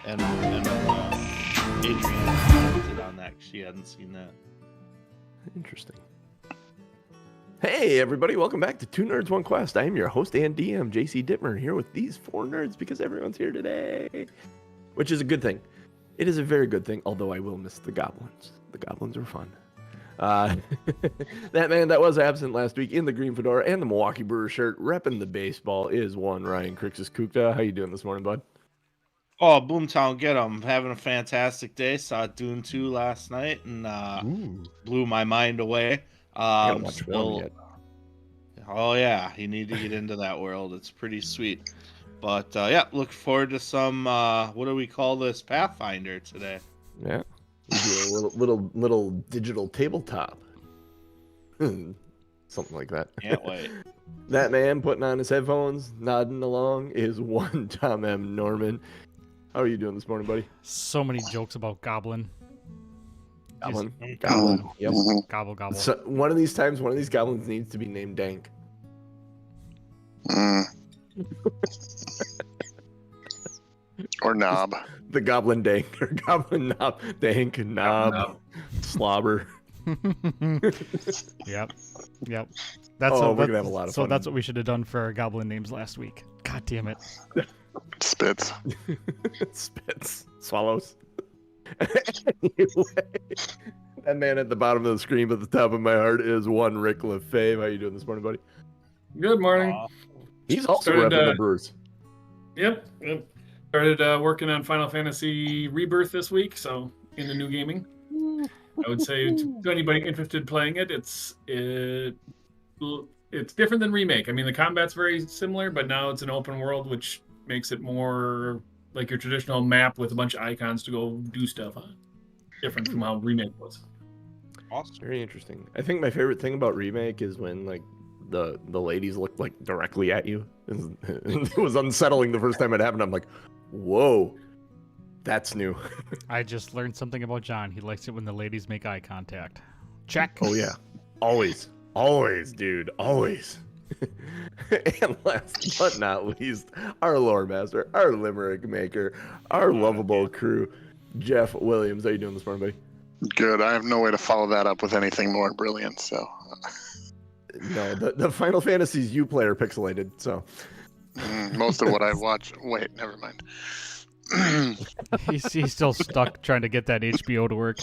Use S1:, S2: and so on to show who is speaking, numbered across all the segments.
S1: And Adrienne commented on that. She hadn't seen that.
S2: Interesting. Hey, everybody. Welcome back to Two Nerds, One Quest. I am your host and DM, JC Dittmer, here with these four nerds because everyone's here today, which is a good thing. It is a very good thing, although I will miss the goblins. The goblins are fun. That man that was absent last week in the green fedora and the Milwaukee Brewers shirt, repping the baseball, is one Ryan Crixus Kukta. How you doing this morning, bud?
S1: Oh, Boomtown, get 'em. Having a fantastic day. Saw Dune 2 last night and blew my mind away.
S2: I gotta watch one yet.
S1: Oh, yeah. You need to get into that world. It's pretty sweet. But, yeah, look forward to some, what do we call this, Pathfinder today.
S2: Yeah. We do a little digital tabletop. Something like that.
S1: Can't wait.
S2: That man putting on his headphones, nodding along, is one Tom M. Norman. How are you doing this morning, buddy?
S3: So many jokes about goblin.
S2: Goblin.
S3: Just,
S2: Goblin. Yep.
S3: Gobble, gobble.
S2: So one of these times, one of these goblins needs to be named Dank.
S4: Or Knob.
S2: The Goblin Dank or Goblin Knob. Dank, Knob, Slobber.
S3: Yep. That's
S2: we're gonna have a lot of
S3: so
S2: fun.
S3: that's what we should have done for our goblin names last week. God damn it.
S4: Spits.
S2: Spits. Swallows. Anyway, that man at the bottom of the screen at the top of my heart is one Rick Lefebvre. How you doing this morning, buddy?
S5: Good morning.
S2: He's also
S5: Started,
S2: repping the Brewers.
S5: Yep. Started working on Final Fantasy Rebirth this week, so in the new gaming. I would say to anybody interested in playing it, it's different than Remake. I mean, the combat's very similar, but now it's an open world, which makes it more like your traditional map with a bunch of icons to go do stuff on. Different from how Remake was.
S1: Awesome.
S2: Very interesting. I think my favorite thing about Remake is when like the ladies look like directly at you. It was unsettling the first time it happened. I'm like, whoa, that's new.
S3: I just learned something about John. He likes it when the ladies make eye contact. Check.
S2: Oh yeah, always, dude, always. And last but not least, our lore master, our limerick maker, our lovable crew, Jeff Williams. How you doing this morning, buddy?
S4: Good. I have no way to follow that up with anything more brilliant, so.
S2: No, the Final Fantasies you play are pixelated, so.
S4: Most of what I watch. Wait, never mind.
S3: He's still stuck trying to get that HBO to work.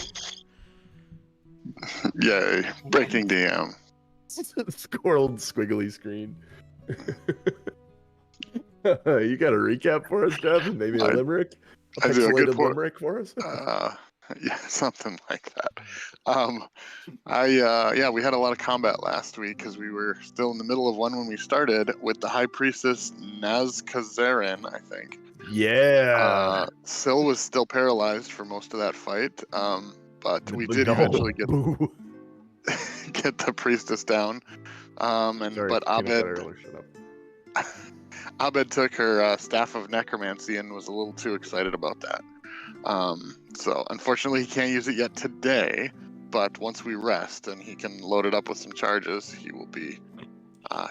S4: Yay. Breaking DM.
S2: Squirreled squiggly screen. You got a recap for us, Jeff? And maybe a limerick? A
S4: I do a good
S2: pixelated limerick for us?
S4: Yeah, something like that. We had a lot of combat last week because we were still in the middle of one when we started with the High Priestess Nazkazarin, I think.
S2: Yeah.
S4: Syl was still paralyzed for most of that fight, but we did eventually get the priestess down. But Abed took her staff of necromancy and was a little too excited about that. So unfortunately he can't use it yet today, but once we rest and he can load it up with some charges, he will be, a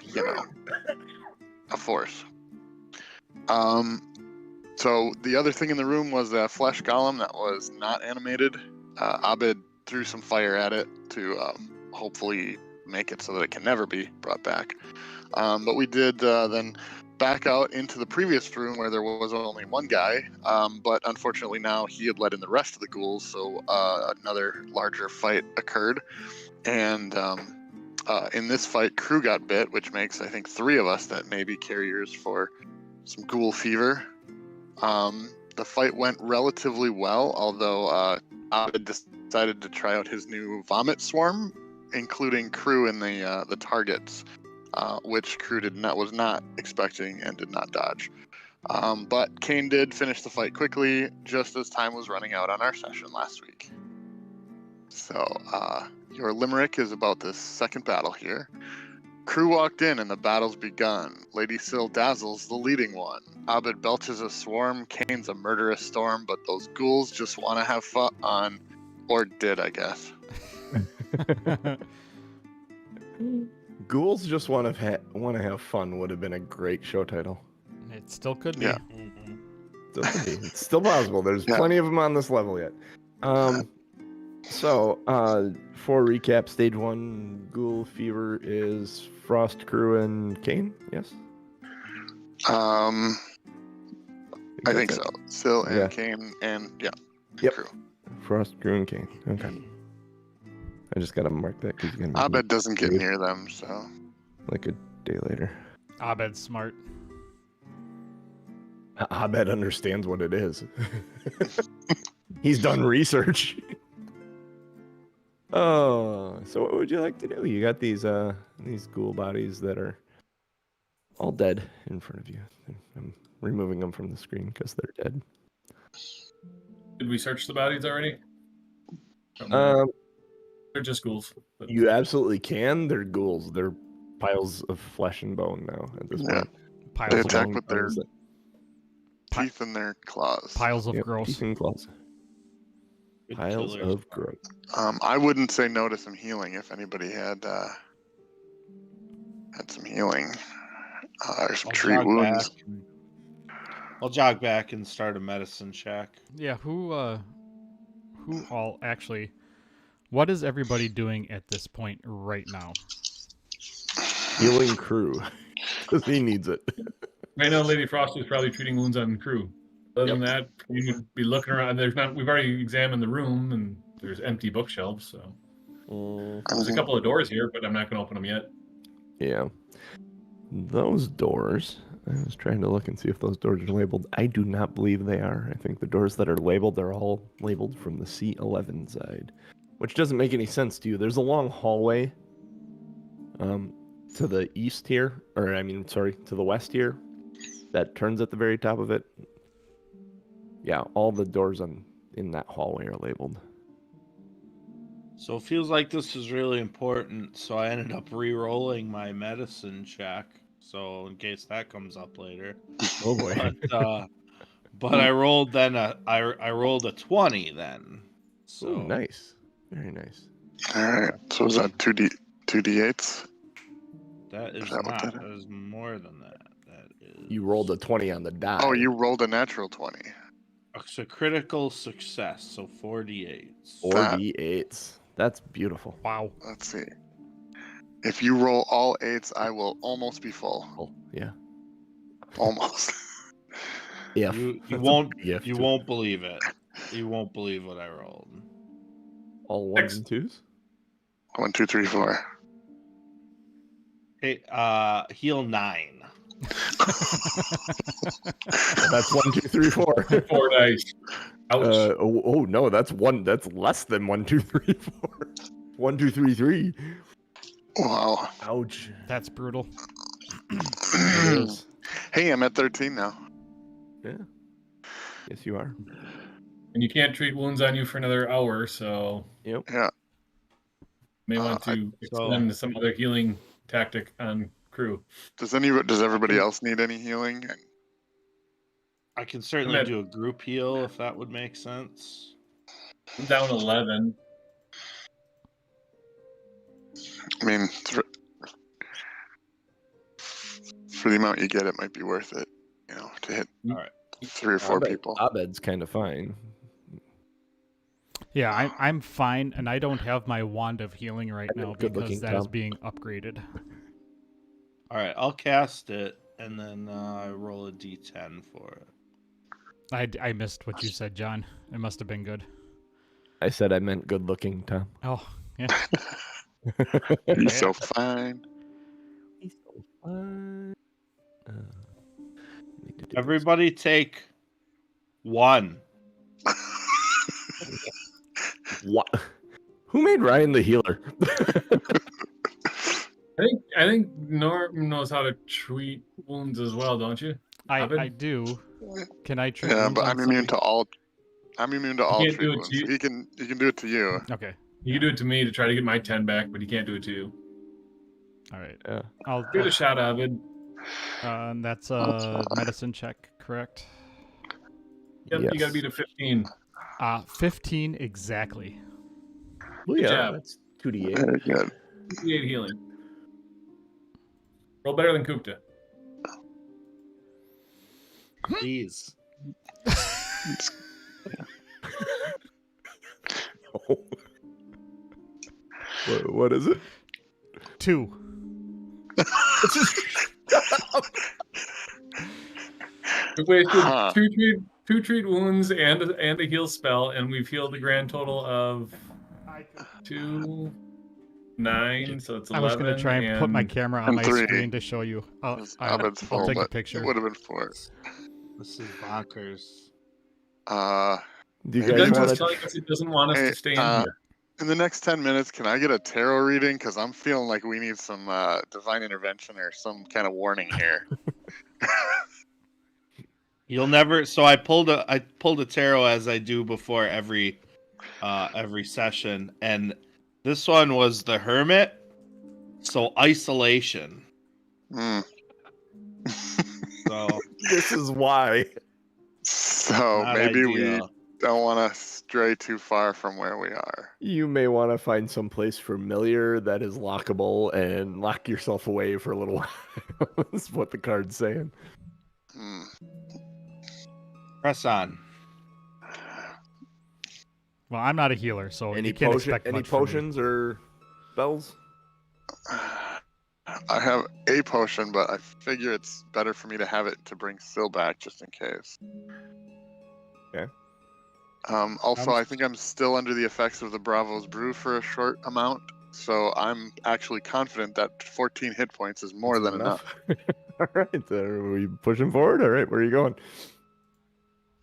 S4: force. So the other thing in the room was a flesh golem that was not animated. Abed threw some fire at it to hopefully make it so that it can never be brought back. But we did then back out into the previous room where there was only one guy, but unfortunately now he had let in the rest of the ghouls, so another larger fight occurred. And in this fight, Crew got bit, which makes, I think, 3 of us that may be carriers for some ghoul fever. The fight went relatively well, although Abed decided to try out his new vomit swarm, including Crew in the targets, which Crew was not expecting and did not dodge. But Kain did finish the fight quickly, just as time was running out on our session last week. So your limerick is about this second battle here. Crew walked in and the battle's begun. Lady Syl dazzles the leading one. Abed belches a swarm, Kain's a murderous storm, but those ghouls just want to have fun. Or did, I guess.
S2: Ghouls just want to have fun would have been a great show title.
S3: It still could be.
S4: Yeah.
S2: Still could be. It's still possible. There's
S4: Yeah.
S2: plenty of them on this level yet. So, for recap, stage 1 ghoul fever is Frost, Crew, and Kain. Yes.
S4: I think
S2: that's
S4: so.
S2: it.
S4: Syl and
S2: Yeah.
S4: Kain and
S2: Yep.
S4: Crew.
S2: Frost, Crew, and Kain. Okay. I just gotta mark that because you're gonna make
S4: Abed
S2: me
S4: doesn't get
S2: weird,
S4: near them, so
S2: like a day later.
S3: Abed's smart.
S2: Abed understands what it is. He's done research. Oh, so what would you like to do? You got these ghoul bodies that are all dead in front of you. I'm removing them from the screen because they're dead.
S5: Did we search the bodies already? They're just ghouls. But
S2: You absolutely can. They're ghouls. They're piles of flesh and bone now at this
S4: Yeah.
S2: point.
S3: Piles
S4: They
S3: of
S4: attack
S2: bone
S4: with their
S2: bones that-
S4: teeth and their claws.
S3: piles of
S2: Yep,
S3: gross.
S2: teeth and claws.
S1: Good
S2: Piles
S1: killers.
S2: of growth.
S4: I wouldn't say no to some healing if anybody had some healing or some treat wounds.
S1: I'll jog back and start a medicine check.
S3: Yeah, who all actually? What is everybody doing at this point right now?
S2: Healing Crew. Because he needs it.
S5: right now, Lady Frost is probably treating wounds on Crew. Other than that, we would be looking around. We've already examined the room, and there's empty bookshelves. So there's a couple of doors here, but I'm not going to open them yet.
S2: Yeah. Those doors, I was trying to look and see if those doors are labeled. I do not believe they are. I think the doors that are labeled are all labeled from the C11 side, which doesn't make any sense to you. There's a long hallway to the east here, to the west here, that turns at the very top of it. Yeah, all the doors in that hallway are labeled.
S1: So it feels like this is really important, so I ended up re-rolling my medicine check, so in case that comes up later.
S2: Oh boy.
S1: But I rolled I rolled a 20 then. So
S2: Ooh, nice. Very nice.
S4: All right. So is that 2d8s?
S1: that is
S4: that what
S1: not.
S4: that
S1: That is more than that. That is.
S2: You rolled a 20 on the die.
S4: Oh, you rolled a natural 20.
S1: It's a critical success, so 4d8s.
S2: 4d8s. That's beautiful.
S3: Wow.
S4: Let's see. If you roll all 8s, I will almost be full.
S2: Oh, yeah.
S4: Almost.
S2: Yeah.
S1: You
S2: That's a
S1: won't
S2: big gift.
S1: you won't believe it. You won't believe what I rolled.
S2: All ones and twos?
S4: 1, 2, 3, 4.
S1: Hey, heal 9.
S2: That's 1, 2, 3, 4.
S5: 4 dice. Ouch.
S2: No, that's one. That's less than 1, 2, 3, 4. 1, 2, 3, 3.
S4: Wow.
S2: Ouch.
S3: That's brutal.
S2: It is.
S4: Hey, I'm at 13 now.
S2: Yeah. Yes, you are.
S5: And you can't treat wounds on you for another hour, so
S2: Yep.
S4: Yeah.
S5: may want to extend some other healing tactic on Crew.
S4: Does everybody else need any healing?
S1: I can certainly do a group heal if that would make sense.
S5: I'm down 11.
S4: I mean, for the amount you get, it might be worth it, to hit
S1: All right.
S4: 3 or 4 people.
S2: Abed's kind of fine.
S3: Yeah, I'm fine, and I don't have my wand of healing right now because that is being upgraded.
S1: All right, I'll cast it and then roll a d10 for it.
S3: I missed what you said, John. It must have been good.
S2: I said I meant good looking, Tom.
S3: Oh, yeah.
S4: He's so fine.
S2: He's so fine.
S1: Everybody take 1.
S2: What? Who made Ryan the healer?
S5: I think Norm knows how to treat wounds as well, don't you?
S3: I do. Can I treat
S4: Yeah,
S3: wounds
S4: but
S3: on
S4: I'm immune
S3: somebody?
S4: to all. I'm immune to all
S5: can't
S4: treat
S5: do it
S4: wounds.
S5: to you.
S4: He can do it to you.
S3: Okay.
S5: You can do it to me to try to get my 10 back, but he can't do it to you.
S3: All right.
S2: Yeah.
S3: I'll
S5: Give it a shot, Abed.
S3: and that's a medicine check, correct?
S5: Yep,
S2: Yes.
S5: you gotta beat a 15.
S3: 15 exactly.
S2: Well,
S5: Good
S2: yeah,
S5: job.
S2: that's 2d8.
S4: Very good.
S5: 58 healing. Roll better than Kupta.
S1: Please.
S2: What is it?
S3: 2.
S5: We wasted
S4: Huh.
S5: two treat wounds and a heal spell, and we've healed a grand total of 2, 9, so it's 11.
S3: I was going to try and put my camera on
S4: and
S3: my
S4: 3.
S3: screen to show you.
S4: Abed's
S3: I'll
S4: full,
S3: take a
S4: but
S3: picture.
S4: it would have been 4.
S1: This is bonkers.
S2: Do you
S4: Maybe
S2: guys
S5: Dungeon's
S2: want
S5: telling us it doesn't want us
S4: Hey,
S5: to stay in here.
S4: in the next 10 minutes, can I get a tarot reading? Because I'm feeling like we need some divine intervention or some kind of warning here.
S1: You'll never. So I pulled a tarot as I do before every session, and this one was the Hermit. So isolation.
S4: Hmm.
S1: So
S2: this is why.
S4: So
S1: not
S4: maybe we
S1: ideal.
S4: don't want to stray too far from where we are.
S2: You may want to find some place familiar that is lockable and lock yourself away for a little while. That's what the card's saying.
S4: Hmm.
S1: Press on.
S3: Well, I'm not a healer, so
S2: Any
S3: you can't
S2: potion,
S3: expect
S2: any
S3: much from me.
S2: potions or spells?
S4: I have a potion, but I figure it's better for me to have it to bring Syl back just in case.
S2: Okay.
S4: Also, I think I'm still under the effects of the Bravo's Brew for a short amount, so I'm actually confident that 14 hit points is more than enough.
S2: All right, are we pushing forward? All right, where are you going?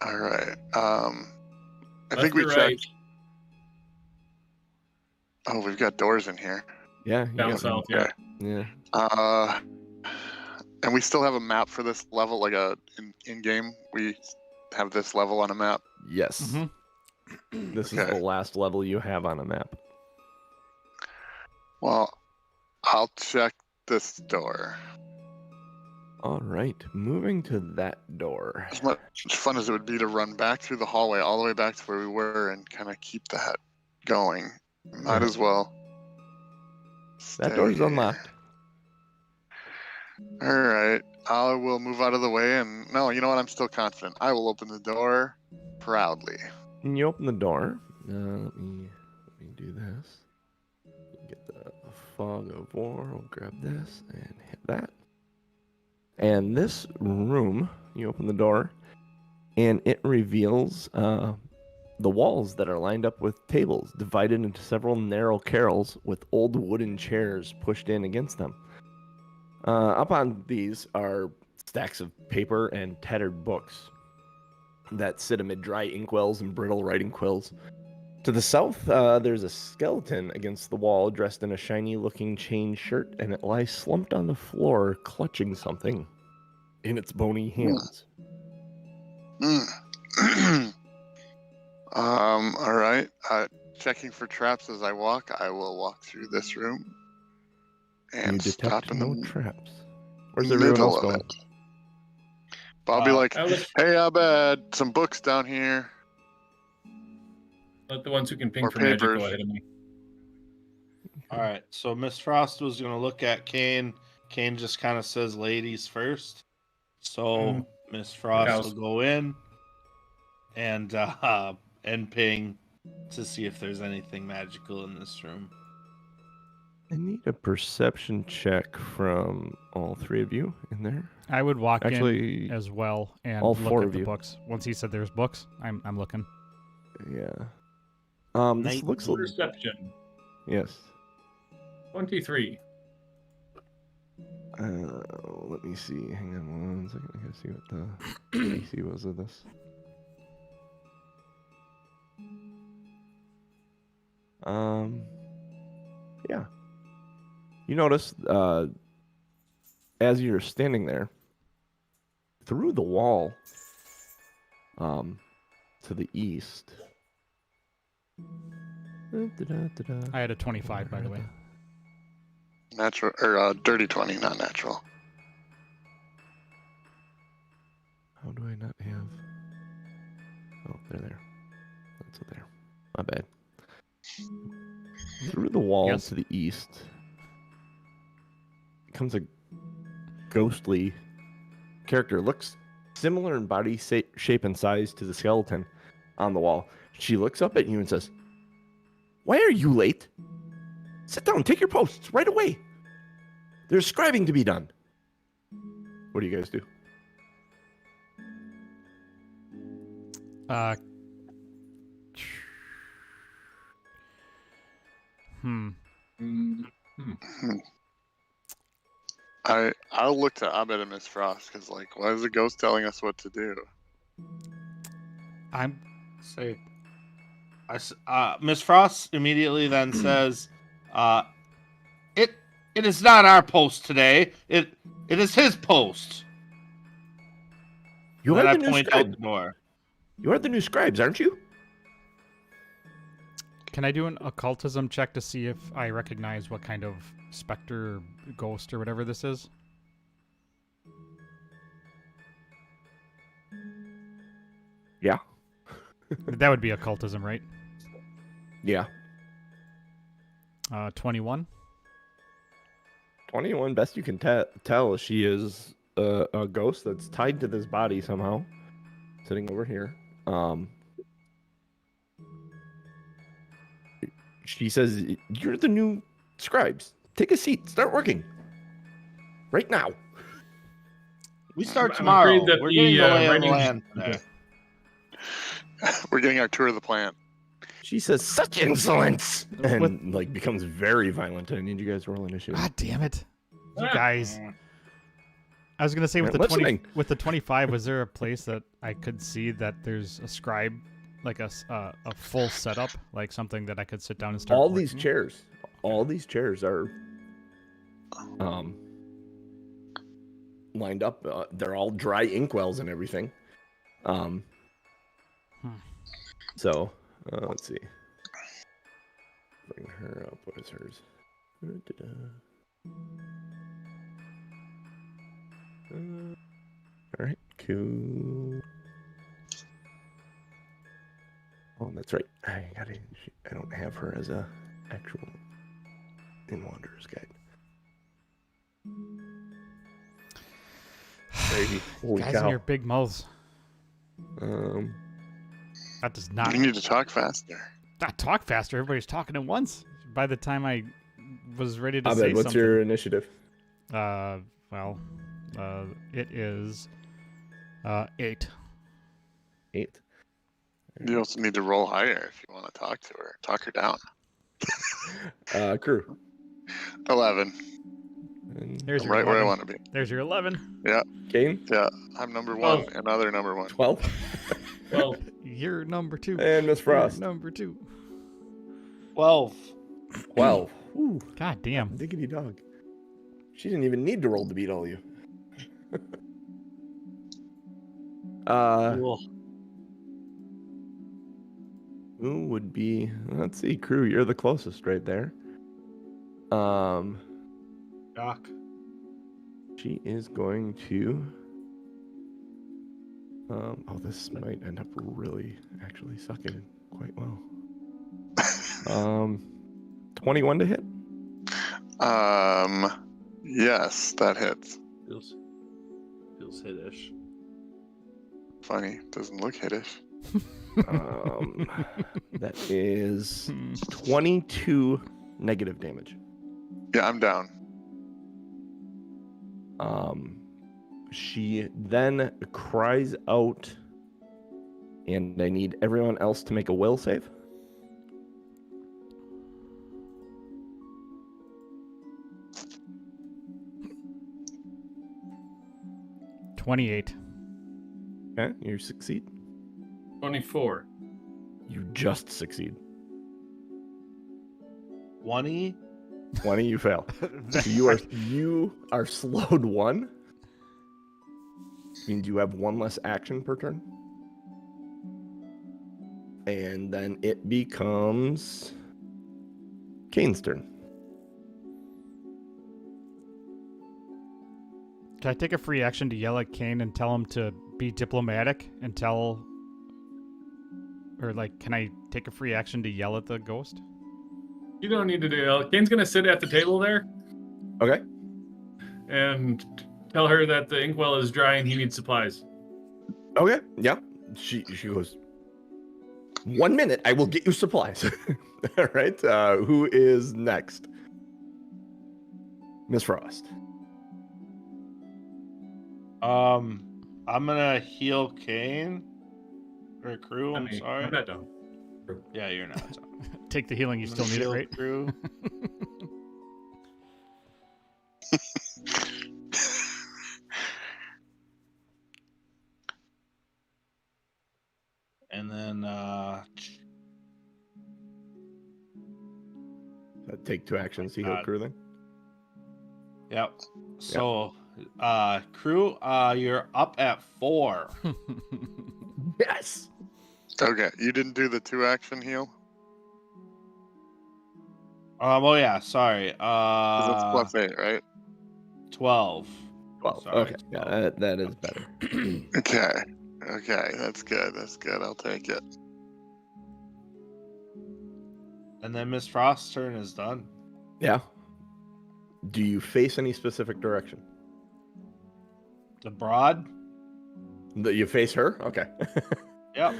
S4: All right. I
S5: Left
S4: think we
S5: or
S4: checked.
S5: right?
S4: Oh, we've got doors in here.
S2: Yeah, you
S5: Down
S2: got-
S5: south,
S4: Okay.
S2: yeah.
S4: And we still have a map for this level, like in game. We have this level on a map.
S2: Yes.
S3: Mhm.
S2: This is
S4: Okay.
S2: the last level you have on a map.
S4: Well, I'll check this door.
S2: All right, moving to that door.
S4: As much fun as it would be to run back through the hallway all the way back to where we were and kind of keep that going, might as well.
S2: That
S4: stay
S2: door's
S4: here.
S2: unlocked.
S4: All right, I will move out of the way, and no, you know what? I'm still confident. I will open the door proudly.
S2: And you open the door. Let me do this. Get the fog of war. I'll grab this and hit that. And this room, you open the door, and it reveals the walls that are lined up with tables divided into several narrow carrels with old wooden chairs pushed in against them. Up on these are stacks of paper and tattered books that sit amid dry inkwells and brittle writing quills. To the south, there's a skeleton against the wall dressed in a shiny-looking chain shirt, and it lies slumped on the floor, clutching something in its bony hands.
S4: All right. Checking for traps as I walk. I will walk through this room and
S2: You
S4: stop
S2: detect
S4: in
S2: no
S4: the
S2: traps. Where's everyone
S4: middle
S2: else
S4: of
S2: going?
S4: it. But I'll be like,
S5: I was
S4: "Hey, Abed, some books down here."
S5: let the ones who can ping
S4: Or
S5: for magic
S4: papers.
S5: go ahead of me.
S1: All right. So Miss Frost was gonna look at Kain. Kain just kind of says ladies first. So Miss Frost
S5: Cows.
S1: will go in and ping to see if there's anything magical in this room.
S2: I need a perception check from all three of you in there.
S3: I would walk
S2: Actually,
S3: in as well and
S2: all
S3: look
S2: four
S3: at
S2: of
S3: the
S2: you.
S3: books. Once he said there's books, I'm looking.
S2: Yeah. This looks.
S5: Perception.
S2: Yes.
S5: 23.
S2: Let me see. Hang on 1 second. I gotta see what the AC was of this. Yeah. You notice, as you're standing there, through the wall, to the east.
S3: I had a 25, by the way.
S4: Natural or dirty 20, not natural.
S2: How do I not have? Oh, they're there. That's what there. My bad. Through the wall
S3: Yes.
S2: to the east comes a ghostly character. Looks similar in body shape and size to the skeleton on the wall. She looks up at you and says, "Why are you late? Sit down, take your posts right away. There's scribing to be done." What do you guys do?
S4: I'll look to Abed and Miss Frost because, like, why is the ghost telling us what to do?
S3: I'm
S1: Say, Miss Frost immediately then says, "It is not our post today. It is his post."
S2: You
S1: And
S2: are
S1: I
S2: the new
S1: point out
S2: scribe.
S1: the door.
S2: You are the new scribes, aren't you?
S3: Can I do an occultism check to see if I recognize what kind of specter, or ghost, or whatever this is?
S2: Yeah.
S3: That would be occultism, right?
S2: Yeah.
S3: 21.
S2: 21, best you can tell, she is a ghost that's tied to this body somehow, sitting over here. She says, "You're the new scribes. Take a seat. Start working. Right now."
S1: We start
S5: I'm
S1: tomorrow.
S5: afraid that
S1: We're
S5: the,
S1: getting the lay of the
S5: writing-
S1: land today.
S4: We're getting our tour of the plant.
S2: She says, "Such insolence!" And like becomes very violent. I need you guys to roll initiative.
S3: God damn it. You
S5: Ah.
S3: guys. I was going to say with
S2: I'm
S3: the
S2: listening.
S3: with the 25, was there a place that I could see that there's a scribe, like a full setup, like something that I could sit down and start
S2: All these
S3: working?
S2: chairs are lined up. They're all dry inkwells and everything. So let's see. Bring her up. What is hers? All right, cool. Oh, that's right. I don't have her as a actual in Wanderer's Guide. Crazy. Holy
S3: Guys in
S2: cow.
S3: your big mouths. That does not.
S4: You need to talk faster.
S3: Not talk faster. Everybody's talking at once. By the time I was ready to say
S2: Abed, what's
S3: something.
S2: your initiative?
S3: Well, it is 8.
S2: 8.
S4: You also need to roll higher if you want to talk to her. Talk her down.
S2: Crew.
S4: 11.
S2: And
S3: There's
S4: I'm
S3: your
S4: right
S3: 11.
S4: where I want to be.
S3: There's your 11.
S2: Kane?
S4: Yeah, I'm number 1. Another number 1.
S2: 12.
S5: Well,
S3: You're number 2.
S2: And Miss Frost.
S3: You're number 2.
S1: 12.
S2: 12. Ooh,
S3: God damn.
S2: diggity dog. She didn't even need to roll to beat all you.
S1: Cool.
S2: Who would be? Let's see, Crew. You're the closest right there.
S1: Doc.
S2: She is going to. Oh, this might end up really actually sucking quite well. 21 to hit.
S4: Yes, that hits.
S1: Feels hit-ish.
S4: Funny, doesn't look hiddish.
S2: That is 22 negative damage.
S4: Yeah, I'm down.
S2: She then cries out, and I need everyone else to make a will save.
S3: $28.
S2: Okay, you succeed.
S5: 24.
S2: You just succeed.
S1: 20.
S2: 20, you fail. So you are slowed 1. Means you have 1 less action per turn. And then it becomes Kane's turn.
S3: Can I take a free action to yell at Kain and tell him to be diplomatic and tell... Or, like, can I take a free action to yell at the ghost?
S5: You don't need to do it. Kane's going to sit at the table there
S2: Okay.
S5: and tell her that the inkwell is dry and he needs supplies.
S2: Okay, yeah. She goes, 1 minute, I will get you supplies. All right, who is next? Miss Frost.
S1: I'm gonna heal Kain or Crew. I'm sorry.
S5: I'm not done.
S1: Yeah, you're not.
S3: Take the healing. You
S1: I'm
S3: still
S1: gonna
S3: need it,
S1: heal
S3: right?
S1: Crew. And then
S2: Take 2 actions to heal
S1: God.
S2: Crew then.
S1: Yep. So Crew, you're up at 4.
S2: Yes.
S4: Okay, you didn't do the 2-action heal?
S1: Oh yeah, sorry.
S4: 'Cause that's +8, right?
S1: 12.
S2: 12.
S1: Sorry,
S2: Okay,
S1: 12.
S2: yeah, that is better.
S4: Okay, that's good. That's good. I'll take it.
S1: And then Miss Frost's turn is done.
S2: Yeah. Do you face any specific direction?
S1: The broad?
S2: That you face her? Okay.
S1: Yep.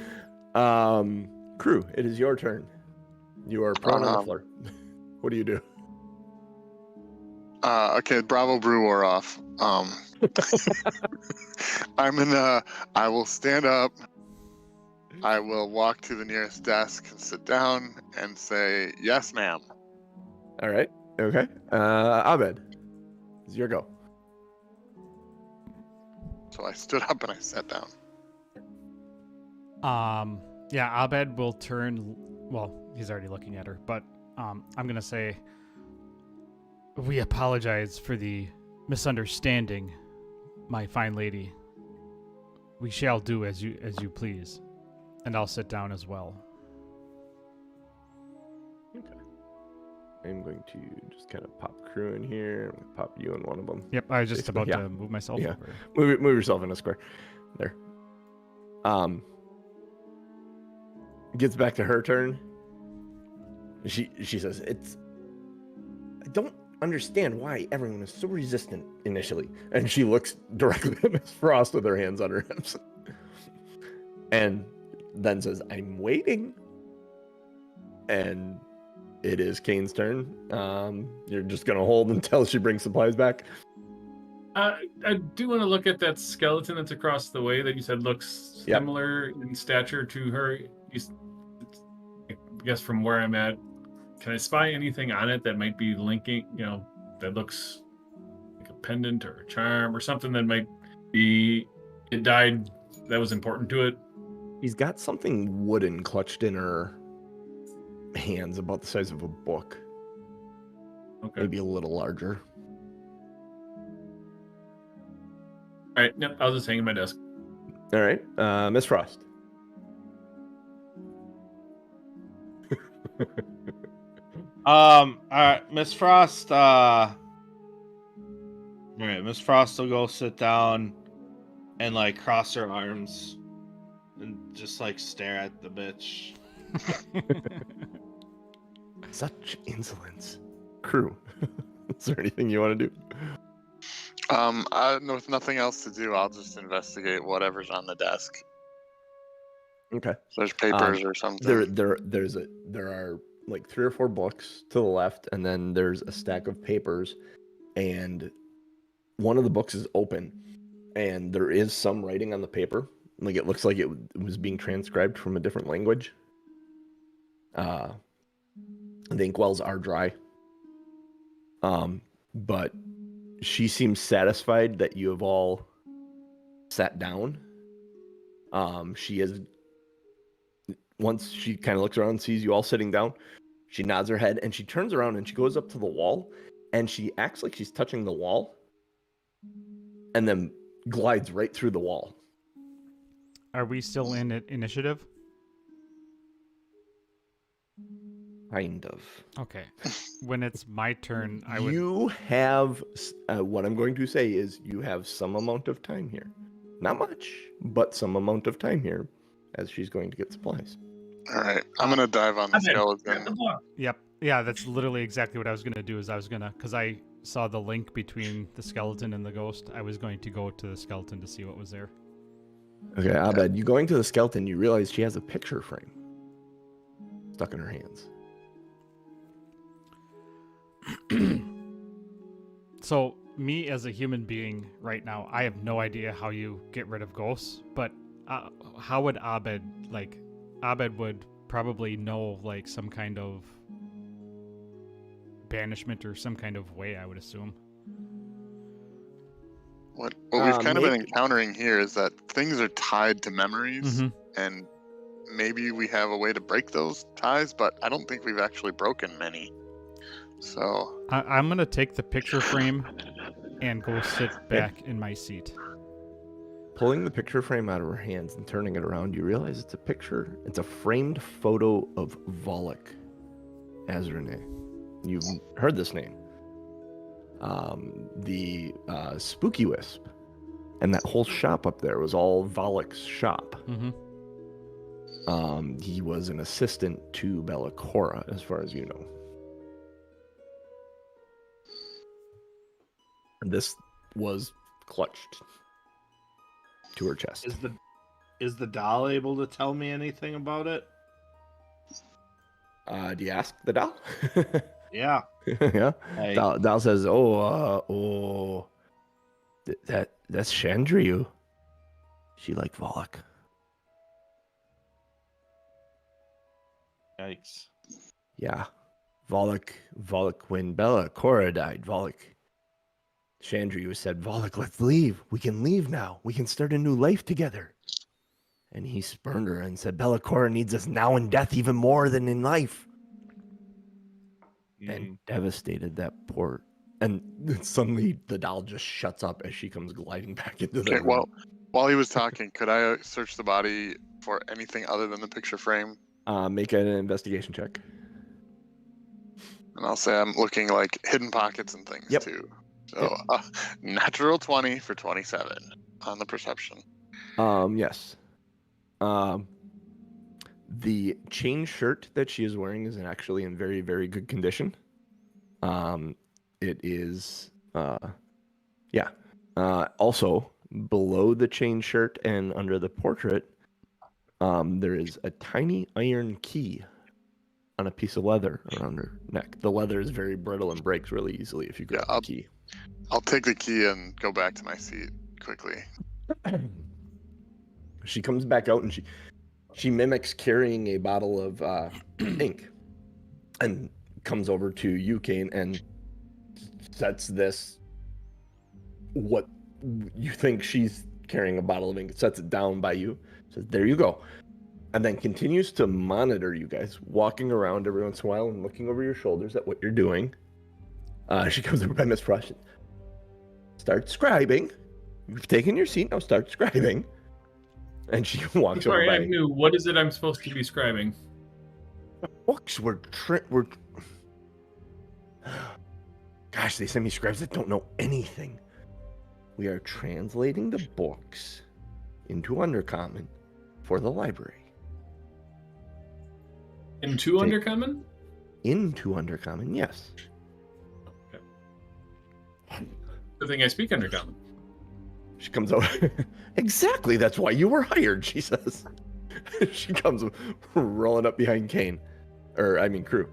S2: Crew, it is your turn. You are prone on the floor. What do you do?
S4: Okay, Bravo Brew wore off. I will stand up. I will walk to the nearest desk and sit down and say, "Yes, ma'am."
S2: All right. Okay. Abed, it's your go.
S4: So I stood up and I sat down.
S3: Yeah, Abed will turn. Well, he's already looking at her, but I'm gonna say, we apologize for the misunderstanding, my fine lady. We shall do as you please, and I'll sit down as well.
S2: Okay. I'm going to just kind of pop Crew in here. I'm going to pop you in one of them.
S3: Yep, I was just
S2: Basically,
S3: about to move myself
S2: Yeah.
S3: over.
S2: Move yourself in a square. There. Gets back to her turn. She says, I don't understand why everyone is so resistant initially. And she looks directly at Miss Frost with her hands on her hips. And then says, I'm waiting. And it is Kane's turn. You're just going to hold until she brings supplies back.
S5: I do want to look at that skeleton that's across the way that you said looks similar in stature to her. I guess from where I'm at, can I spy anything on it that might be linking, that looks like a pendant or a charm or something that might be, it died, that was important to it?
S2: He's got something wooden clutched in her hands about the size of a book.
S5: Okay.
S2: Maybe a little larger.
S5: All right, yep, I'll just hang in my desk.
S2: All right, Miss Frost.
S1: All right, Miss Frost. All right, Miss Frost will go sit down and like cross her arms and just like stare at the bitch.
S2: Such insolence. Crew, is there anything you want to do?
S4: With nothing else to do, I'll just investigate whatever's on the desk.
S2: Okay.
S4: So there's papers or something.
S2: There are like 3 or 4 books to the left, and then there's a stack of papers, and one of the books is open, and there is some writing on the paper. Like it looks like it was being transcribed from a different language. The inkwells are dry. But she seems satisfied that you have all sat down. She is, once she kind of looks around and sees you all sitting down, she nods her head and she turns around and she goes up to the wall and she acts like she's touching the wall and then glides right through the wall.
S3: Are we still in initiative?
S2: Kind of.
S3: Okay. When it's my turn, I would.
S2: You have, what I'm going to say is you have some amount of time here. Not much, but some amount of time here as she's going to get supplies.
S4: All right, I'm going to dive on the skeleton.
S3: Yep. Yeah, that's literally exactly what I was going to do. Because I saw the link between the skeleton and the ghost, I was going to go to the skeleton to see what was there.
S2: Okay, Abed, you going to the skeleton, you realize she has a picture frame stuck in her hands.
S3: So, me as a human being right now, I have no idea how you get rid of ghosts, but how would Abed, like, Abed would probably know, like, some kind of banishment or some kind of way, I would assume.
S4: What we've kind of been
S2: Make-
S4: encountering here is that things are tied to memories,
S3: Mhm.
S4: and maybe we have a way to break those ties, but I don't think we've actually broken many. So
S3: I'm gonna take the picture frame and go sit back in my seat.
S2: Pulling the picture frame out of her hands and turning it around, you realize it's a picture. It's a framed photo of Volok Azrene. You've heard this name. The Spooky Wisp. And that whole shop up there was all Volok's shop.
S3: Mm-hmm.
S2: He was an assistant to Bellicora, as far as you know. And this was clutched to her chest.
S1: Is the doll able to tell me anything about it?
S2: Do you ask the doll?
S1: Yeah.
S2: Yeah.
S1: Hey.
S2: Doll says, that's Chandriu. She like Volok.
S1: Yikes.
S2: Yeah. Volok, when Bella Cora died, Volok. Chandriu said, Volok, let's leave. We can leave now. We can start a new life together. And he spurned her and said, Bella Cora needs us now in death even more than in life. And devastated that poor. And suddenly the doll just shuts up as she comes gliding back into the room.
S4: well, while he was talking, could I search the body for anything other than the picture frame?
S2: Make an investigation check.
S4: And I'll say I'm looking like hidden pockets and things
S2: Yep.
S4: too. So natural 20 for 27 on the perception.
S2: Yes. The chain shirt that she is wearing is actually in very, very good condition. It is, also below the chain shirt and under the portrait, there is a tiny iron key on a piece of leather around her neck. The leather is very brittle and breaks really easily if you grab the key.
S4: I'll take the key and go back to my seat quickly.
S2: She comes back out and she mimics carrying a bottle of ink and comes over to you, Kain, and sets this, what you think she's carrying a bottle of ink, sets it down by you, says, there you go. And then continues to monitor you guys, walking around every once in a while and looking over your shoulders at what you're doing. She comes over by Miss Frost. Start scribing. You've taken your seat, now start scribing. And she walks over by.
S5: I'm new. What is it I'm supposed to be scribing?
S2: Books we're Gosh, they send me scribes that don't know anything. We are translating the books into Undercommon for the library.
S5: Into Undercommon?
S2: Into Undercommon, yes.
S5: Okay. Good thing I speak Undercommon.
S2: She comes over. Exactly, that's why you were hired, she says. She comes rolling up behind Kain. Crew.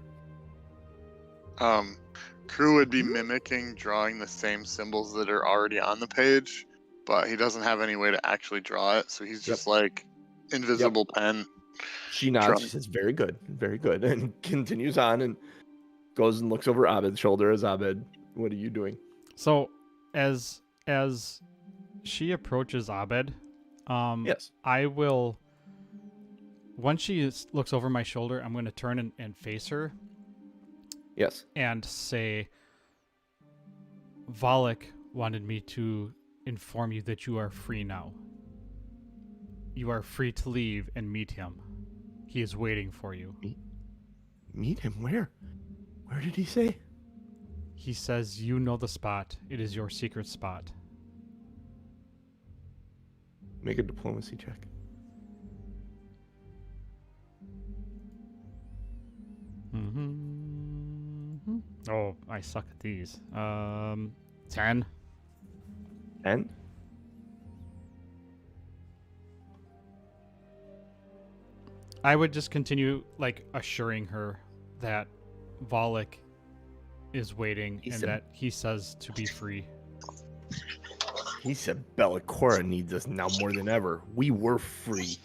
S4: Crew would be mimicking, drawing the same symbols that are already on the page, but he doesn't have any way to actually draw it, so he's just like invisible pen.
S2: She nods, she says, very good, and continues on and goes and looks over Abed's shoulder as Abed, what are you doing?
S3: So, as she approaches Abed,
S2: yes,
S3: I will. Once she looks over my shoulder, I'm going to turn and face her.
S2: Yes.
S3: And say, Volok wanted me to inform you that you are free now. You are free to leave and meet him. He is waiting for you.
S2: Meet him? Where? Where did he say?
S3: He says you know the spot. It is your secret spot.
S2: Make a diplomacy check.
S3: Oh, I suck at these. 10.
S2: 10?
S3: I would just continue, like, assuring her that Volek is waiting and that he says to be free.
S2: He said Bellicora needs us now more than ever. We were free.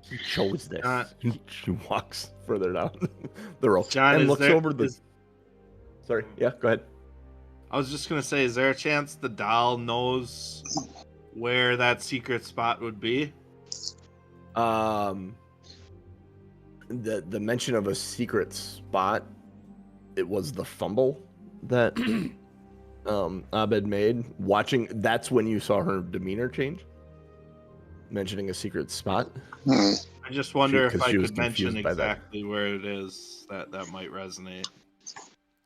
S2: He chose this. She walks further down the road and looks over the... Sorry, yeah, go ahead.
S1: I was just going to say, is there a chance the doll knows where that secret spot would be?
S2: The mention of a secret spot, it was the fumble that Abed made. Watching, that's when you saw her demeanor change. Mentioning a secret spot.
S1: I just wonder if I could mention
S2: confused by that.
S1: exactly where it is. That might resonate.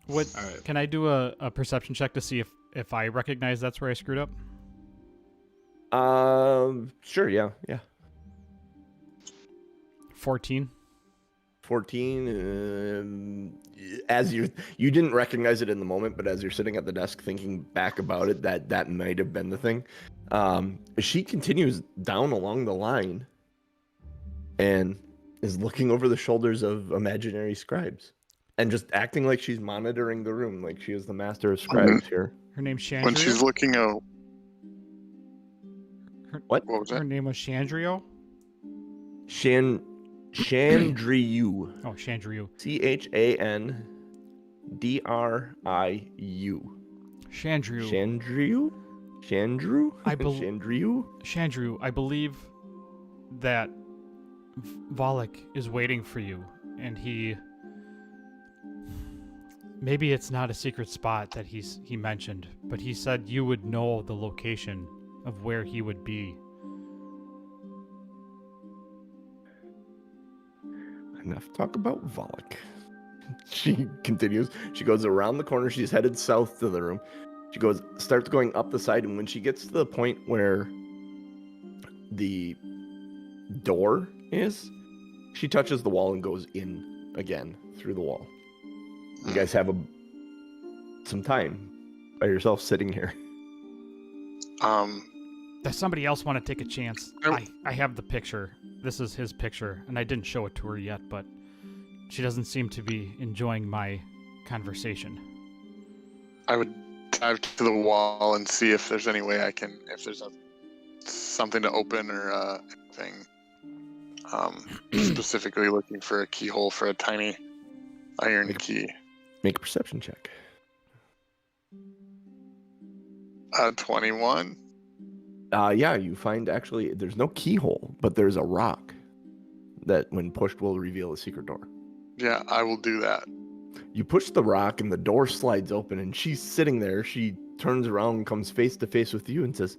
S3: What?
S1: All right.
S3: Can I do a perception check to see if I recognize that's where I screwed up?
S2: Sure, yeah.
S3: 14.
S2: 14. As you didn't recognize it in the moment, but as you're sitting at the desk thinking back about it, that might have been the thing. She continues down along the line and is looking over the shoulders of imaginary scribes and just acting like she's monitoring the room, like she is the master of scribes here.
S3: Her name's Chandrio?
S4: When she's looking out.
S2: What
S4: was that?
S3: Her name was Chandrio?
S2: Chandriu.
S3: Oh, Chandriu.
S2: Chandriu.
S3: Chandriu.
S2: Chandru?
S3: Chandriu. Chandriu, I believe that Volek is waiting for you, and he... Maybe it's not a secret spot that he mentioned, but he said you would know the location of where he would be.
S2: Enough talk about Volek. She continues. She goes around the corner. She's headed south to the room. She starts going up the side, and when she gets to the point where the door is, she touches the wall and goes in again through the wall. You guys have some time by yourself sitting here.
S3: Does somebody else want to take a chance? I have the picture. This is his picture, and I didn't show it to her yet, but she doesn't seem to be enjoying my conversation.
S4: I would dive to the wall and see if there's any way I can, if there's something to open or anything. Specifically looking for a keyhole for a tiny iron key.
S2: Make a perception check.
S4: 21.
S2: Yeah, you find actually there's no keyhole, but there's a rock that when pushed will reveal a secret door.
S4: Yeah, I will do that.
S2: You push the rock and the door slides open and she's sitting there. She turns around and comes face to face with you and says,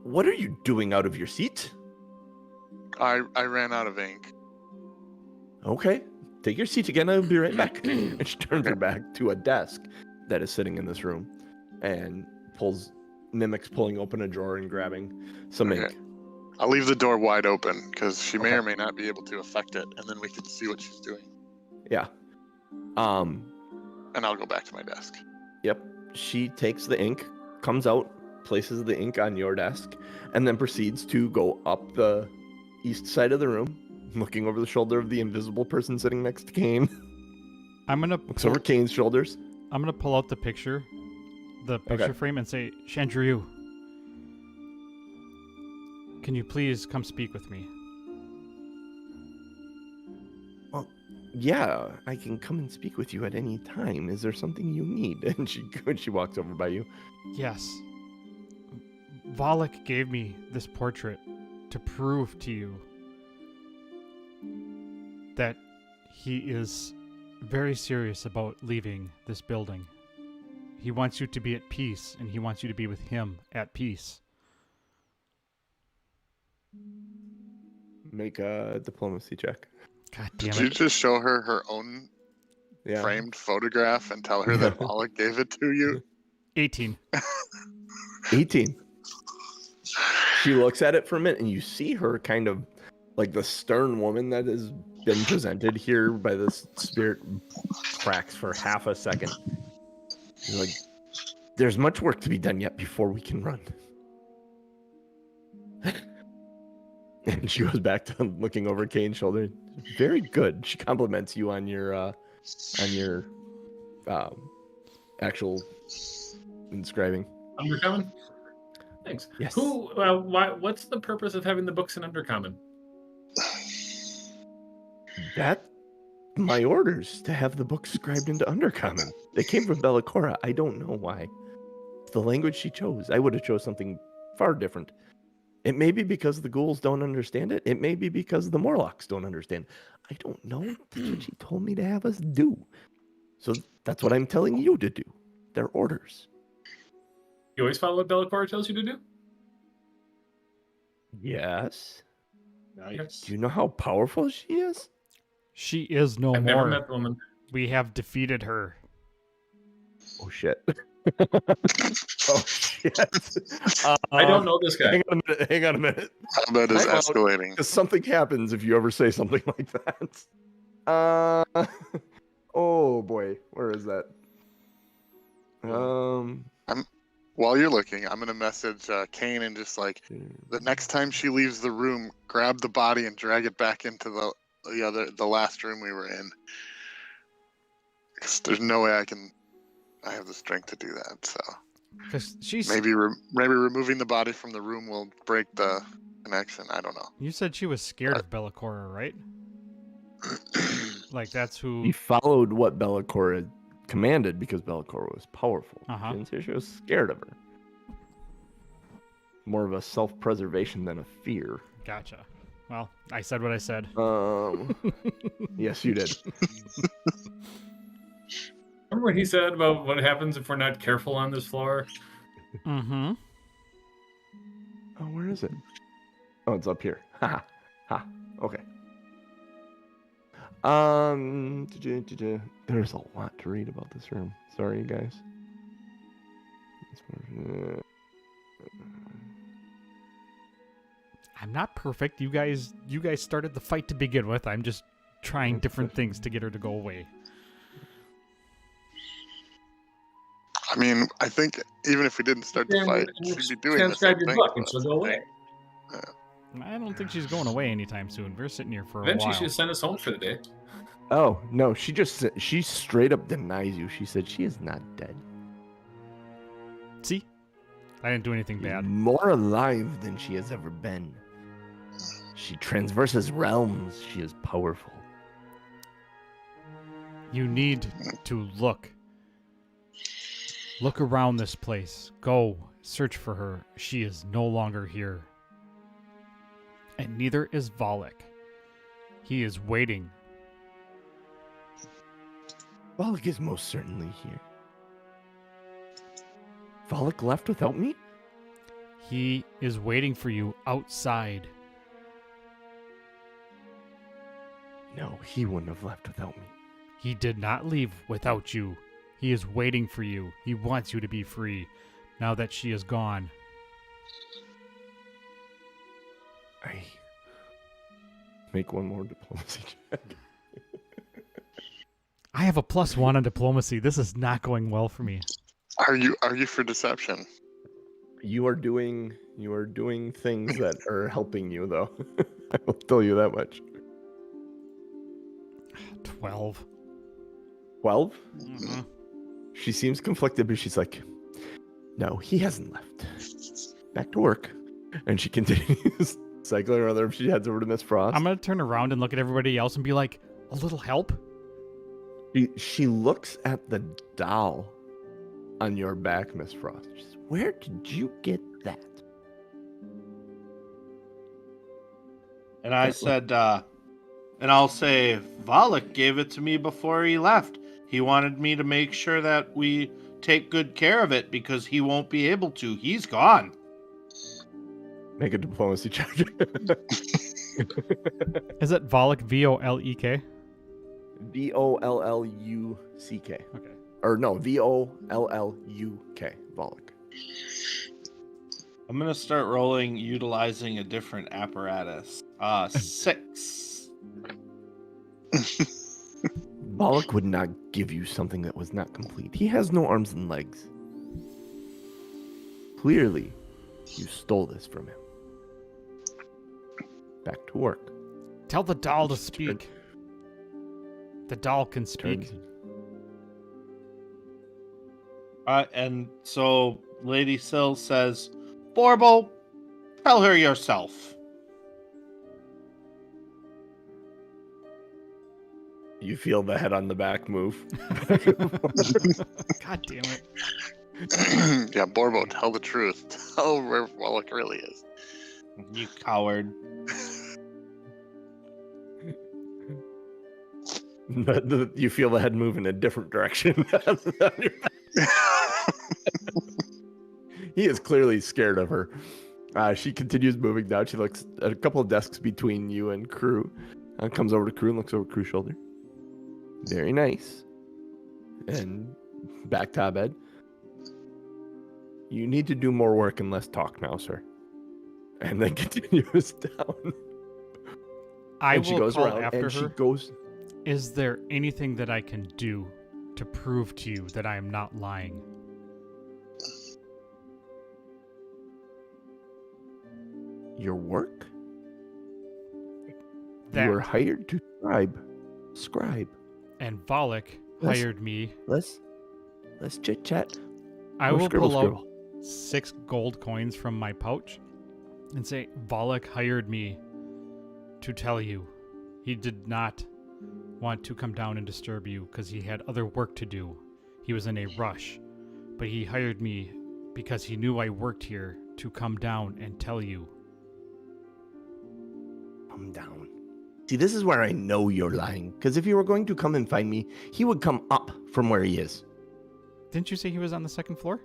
S2: "What are you doing out of your seat?"
S4: I ran out of ink.
S2: Okay, take your seat again. I'll be right back. And she turns her back to a desk that is sitting in this room and mimics pulling open a drawer and grabbing some ink.
S4: I'll leave the door wide open because she may or may not be able to affect it, and then we can see what she's doing.
S2: Yeah.
S4: And I'll go back to my desk.
S2: Yep. She takes the ink, comes out, places the ink on your desk, and then proceeds to go up the east side of the room, looking over the shoulder of the invisible person sitting next to Kain. Looks over Kain's shoulders.
S3: I'm gonna pull out the picture frame, and say, "Chandriu, can you please come speak with me?"
S2: Well, yeah, I can come and speak with you at any time. Is there something you need? And she walks over by you.
S3: Yes. Volek gave me this portrait to prove to you that he is very serious about leaving this building. He wants you to be at peace, and he wants you to be with him at peace.
S2: Make a diplomacy check.
S3: God damn it.
S4: Did you just show her her own framed photograph and tell her that Pollock gave it to you?
S3: 18.
S2: 18. She looks at it for a minute, and you see her kind of like the stern woman that has been presented here by this spirit cracks for half a second. She's like, "There's much work to be done yet before we can run." And she goes back to looking over Kane's shoulder. Very good. She compliments you on your actual inscribing.
S5: Undercommon? Thanks.
S2: Yes.
S5: What's the purpose of having the books in Undercommon?
S2: That my orders to have the book scribed into Undercommon. They came from Bellicora. I don't know why. It's the language she chose. I would have chose something far different. It may be because the ghouls don't understand it. It may be because the Morlocks don't understand. I don't know. That's what she told me to have us do. So that's what I'm telling you to do. They're orders.
S5: You always follow what Bellicora tells you to do?
S2: Yes.
S1: Nice.
S2: Do you know how powerful she is?
S3: She is no
S5: I've
S3: more.
S5: never met the woman.
S3: We have defeated her.
S2: Oh, shit. Oh, shit.
S5: I don't know this guy.
S2: Hang on a minute.
S4: Abed is
S2: Time out.
S4: escalating.
S2: Because something happens if you ever say something like that. Oh boy, where is that?
S4: While you're looking, I'm gonna message Kain and just like, the next time she leaves the room, grab the body and drag it back into the last room we were in. 'Cause there's no way I have the strength to do that. So
S3: Because she's.
S4: maybe removing the body from the room will break the connection. I don't know.
S3: You said she was scared of Bellicora, right? Like that's who.
S2: He followed what Bellicora commanded because Bellicora was powerful.
S3: Uh-huh.
S2: She didn't say she was scared of her. More of a self-preservation than a fear.
S3: Gotcha. Well, I said what I said.
S2: Yes, you did.
S5: Remember what he said about what happens if we're not careful on this floor?
S3: Mm-hmm.
S2: Oh, where is it? Oh, it's up here. Ha ha. Okay. There's a lot to read about this room. Sorry, you guys.
S3: I'm not perfect. You guys started the fight to begin with. I'm just trying different things to get her to go away.
S4: I mean, I think even if we didn't start the fight, she'd be doing the same
S5: transcribe your
S4: thing.
S5: book and
S4: to
S5: she'll
S4: us.
S5: go away.
S3: I don't think she's going away anytime soon. We're sitting here for a
S5: Eventually
S3: while.
S5: she'll send us home for the day.
S2: Oh, no, she straight up denies you. She said she is not dead.
S3: See? I didn't do anything
S2: She's
S3: bad.
S2: more alive than she has ever been. She transverses realms. She is powerful.
S3: You need to look. Look around this place. Go search for her. She is no longer here. And neither is Volek. He is waiting.
S2: Volek is most certainly here. Volek left without me?
S3: He is waiting for you outside.
S2: No, he wouldn't have left without me.
S3: He did not leave without you. He is waiting for you. He wants you to be free now that she is gone.
S2: I make one more diplomacy check.
S3: I have a +1 on diplomacy. This is not going well for me.
S4: Are you for deception?
S2: You are doing things that are helping you, though. I will tell you that much.
S3: 12.
S2: 12?
S3: Mm-hmm.
S2: She seems conflicted, but she's like, no, he hasn't left. Back to work. And she continues cycling around. She heads over to Miss Frost.
S3: I'm going to turn around and look at everybody else and be like, a little help?
S2: She looks at the doll on your back, Miss Frost. She says, where did you get that?
S1: And I said, and I'll say, Volek gave it to me before he left. He wanted me to make sure that we take good care of it because he won't be able to. He's gone.
S2: Make a diplomacy check.
S3: Is it Volek, V-O-L-E-K?
S2: Volluck.
S3: Okay.
S2: Or no, Volluck. Volek.
S1: I'm going to start rolling utilizing a different apparatus. 6.
S2: Volluck would not give you something that was not complete. He has no arms and legs. Clearly, you stole this from him. back to work.
S3: Tell the doll to
S2: Turn-
S3: speak. The doll can speak.
S2: Turns-
S1: And so Lady Syl says, Borbo, tell her yourself.
S2: You feel the head on the back move.
S3: God damn it.
S4: Yeah, Borbo, tell the truth. Tell where Wallach really is.
S1: You coward.
S2: You feel the head move in a different direction. He is clearly scared of her. She continues moving down. She looks at a couple of desks between you and Crew. Comes over to Crew and looks over Crew's shoulder. Very nice. And back to Abed. You need to do more work and less talk now, sir. And then continues down.
S3: I
S2: And she
S3: will
S2: goes
S3: call
S2: around
S3: after
S2: and she
S3: her.
S2: goes.
S3: Is there anything that I can do to prove to you that I am not lying?
S2: Your work?
S3: That
S2: You were hired to scribe.
S3: and Volok
S2: Let's-
S3: hired me.
S2: Let's chit chat.
S3: I
S2: Or
S3: will
S2: scribble,
S3: pull
S2: scribble.
S3: out 6 gold coins from my pouch and say, Volok hired me to tell you. He did not want to come down and disturb you because he had other work to do. He was in a rush. But he hired me because he knew I worked here to come down and tell you.
S2: Come down. See, this is where I know you're lying. Because if you were going to come and find me, he would come up from where he is.
S3: Didn't you say he was on the second floor?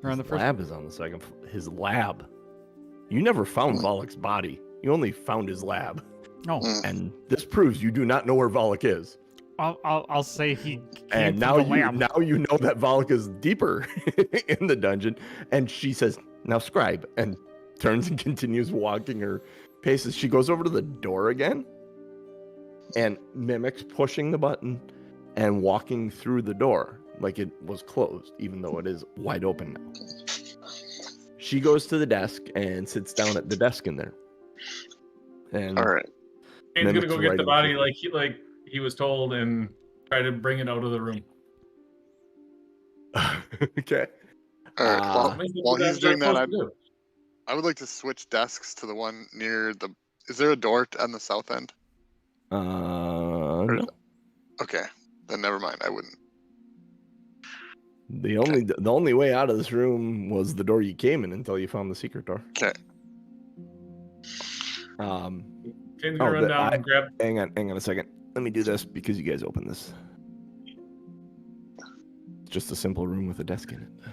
S3: Or on the
S2: His
S3: first?
S2: lab is on the second floor. His lab. You never found Volok's body. You only found his lab.
S3: Oh,
S2: And this proves you do not know where Volok is.
S3: I'll say he came
S2: And
S3: from
S2: now
S3: the
S2: you
S3: lab.
S2: know that Volok is deeper in the dungeon. And she says, now scribe, and turns and continues walking her paces. She goes over to the door again and mimics pushing the button and walking through the door like it was closed, even though it is wide open now. She goes to the desk and sits down at the desk in there. And
S4: All right.
S5: Kane's gonna go
S2: Mimics
S5: get the
S2: writing
S5: body like he was told and try to bring it out of the room.
S2: okay.
S4: All right.
S2: Ah.
S4: While he's
S5: That's
S4: doing
S5: what I'm
S4: that,
S5: supposed to do.
S4: I would like to switch desks to the one near the. Is there a door on the south end?
S2: No.
S4: Okay, then never mind. I wouldn't.
S2: The only way out of this room was the door you came in until you found the secret door.
S4: Okay.
S5: Kane's gonna run down and grab.
S2: Hang on a second. Let me do this because you guys opened this. It's just a simple room with a desk in it.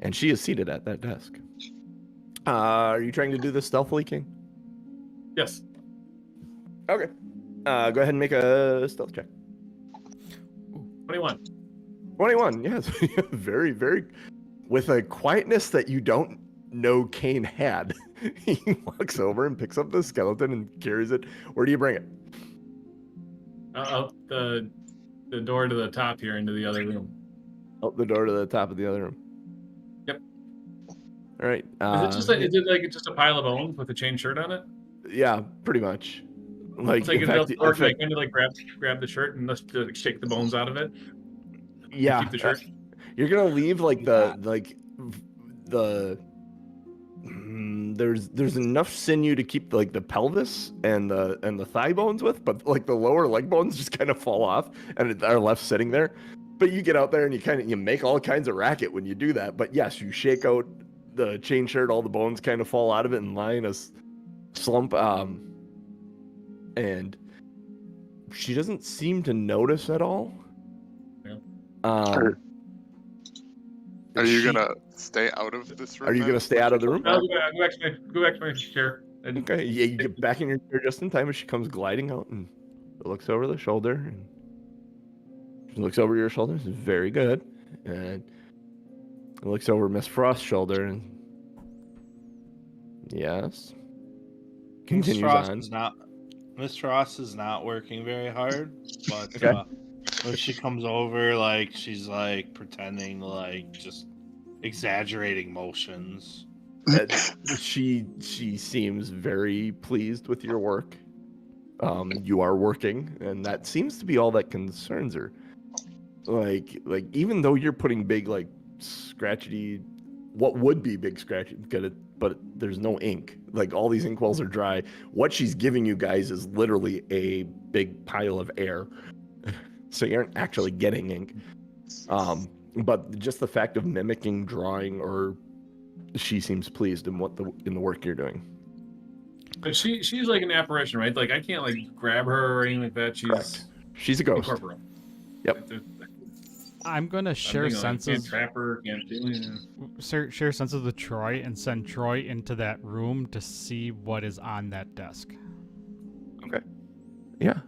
S2: And she is seated at that desk. Are you trying to do this stealthily, King?
S5: Yes.
S2: Okay. Go ahead and make a stealth check.
S5: 21.
S2: 21, yes. Very, very. With a quietness that you don't know Kain had. He walks over and picks up the skeleton and carries it. Where do you bring it?
S5: Out the door to the top here into the other room.
S2: Out the door to the top of the other room.
S5: Yep.
S2: All right.
S5: Is it just a pile of bones with a chain shirt on it?
S2: Yeah, pretty much. Like,
S5: Take
S2: in
S5: it
S2: fact,
S5: to or like kind of like grab the shirt and let's shake the bones out of it.
S2: yeah,
S5: Keep the shirt.
S2: You're gonna leave like there's enough sinew to keep like the pelvis and the thigh bones with, but like the lower leg bones just kind of fall off and are left sitting there. But you get out there and you make all kinds of racket when you do that. But yes, you shake out the chain shirt, all the bones kind of fall out of it and lie in a slump. And she doesn't seem to notice at all.
S5: Yeah.
S4: Are you gonna stay out of this room?
S2: Are you
S4: then?
S2: gonna stay out of the room?
S5: I'll go back to my chair. And
S2: Okay, yeah, you get back in your chair just in time as she comes gliding out and looks over the shoulder and she looks over your shoulder. This is very good. And looks over Miss Frost's shoulder and yes. Continues on.
S1: Miss Ross is not working very hard, but
S2: Okay.
S1: when she comes over, like she's like pretending like just exaggerating motions.
S2: She seems very pleased with your work. You are working, and that seems to be all that concerns her. Like even though you're putting big like scratchy, what would be big scratchy, but there's no ink. Like all these inkwells are dry. What she's giving you guys is literally a big pile of air, so you aren't actually getting ink. But just the fact of mimicking drawing, or she seems pleased in in the work you're doing.
S5: But she's like an apparition, right? Like I can't like grab her or anything like that.
S2: Correct. She's a ghost.
S5: Incorporeal.
S2: Yep.
S3: I'm gonna share senses.
S5: Can't trap her. Can't do anything.
S3: Share senses with Troy and send Troy into that room to see what is on that desk.
S2: Okay. Yeah.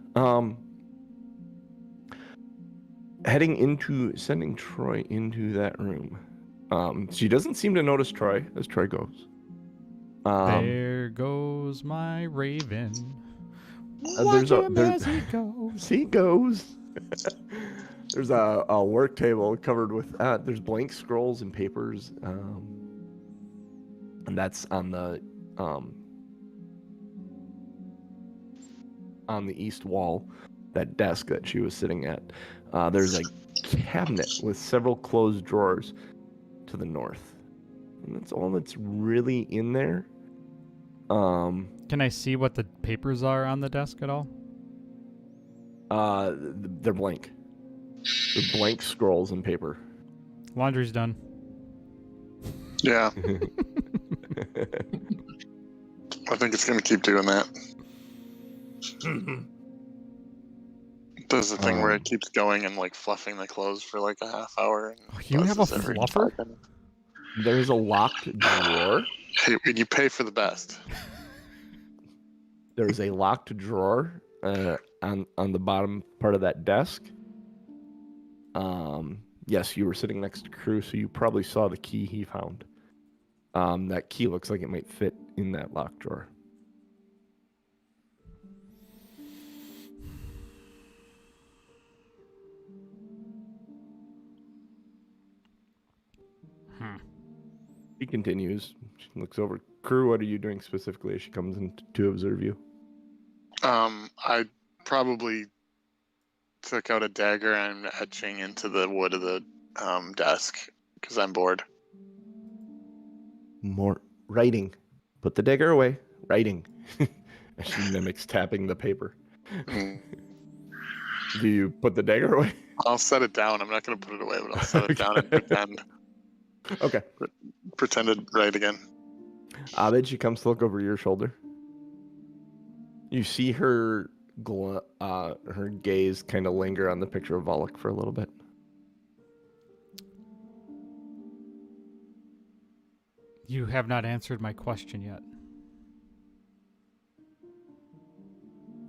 S2: Sending Troy into that room. She doesn't seem to notice Troy as Troy goes.
S3: There goes my raven.
S2: There's
S3: as he goes.
S2: He goes. There's a work table covered with there's blank scrolls and papers, and that's on the east wall, that desk that she was sitting at. There's a cabinet with several closed drawers to the north, and that's all that's really in there.
S3: Can I see what the papers are on the desk at all?
S2: They're blank. They're blank scrolls and paper.
S3: Laundry's done.
S4: Yeah. I think it's going to keep doing that. Does the thing where it keeps going and like fluffing the clothes for like a half hour.
S3: You have a fluffer?
S2: There's a locked drawer.
S4: Hey, when you pay for the best.
S2: There's a locked drawer on the bottom part of that desk. Yes, you were sitting next to Crew, so you probably saw the key he found. That key looks like it might fit in that locked drawer. He continues. She looks over. Crew, what are you doing specifically as she comes in to observe you?
S4: I probably took out a dagger and I'm etching into the wood of the desk because I'm bored.
S2: More writing. Put the dagger away. Writing. She mimics tapping the paper. Do you put the dagger away?
S4: I'll set it down. I'm not going to put it away, but I'll set it down and pretend.
S2: Okay.
S4: Pretend to write again.
S2: Abed, she comes to look over your shoulder. You see her her gaze kind of linger on the picture of Volok for a little bit.
S3: You have not answered my question yet.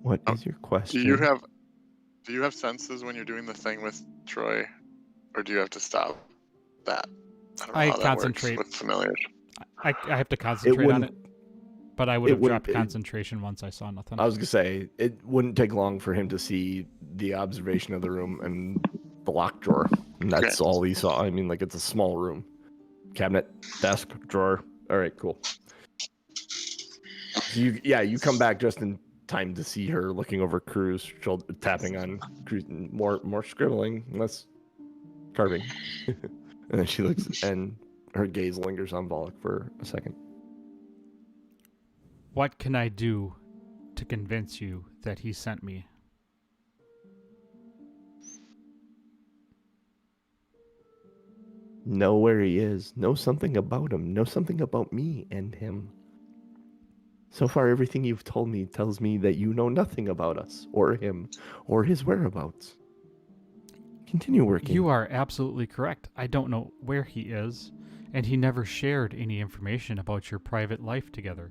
S2: What is your question?
S4: Do you have senses when you're doing the thing with Troy, or do you have to stop that? I don't know how that
S3: concentrate
S4: works with familiars.
S3: I have to concentrate on it. But I would have dropped concentration once I saw nothing.
S2: I was going to say, it wouldn't take long for him to see the observation of the room and the locked drawer. And that's all he saw. I mean, like, it's a small room. Cabinet, desk, drawer. All right, cool. You come back just in time to see her looking over Crew's shoulder, tapping on Crew's, more scribbling, less carving. And then she looks, and her gaze lingers on Volok for a second.
S3: What can I do to convince you that he sent me?
S2: Know where he is. Know something about him. Know something about me and him. So far, everything you've told me tells me that you know nothing about us, or him, or his whereabouts. Continue working.
S3: You are absolutely correct. I don't know where he is, and he never shared any information about your private life together.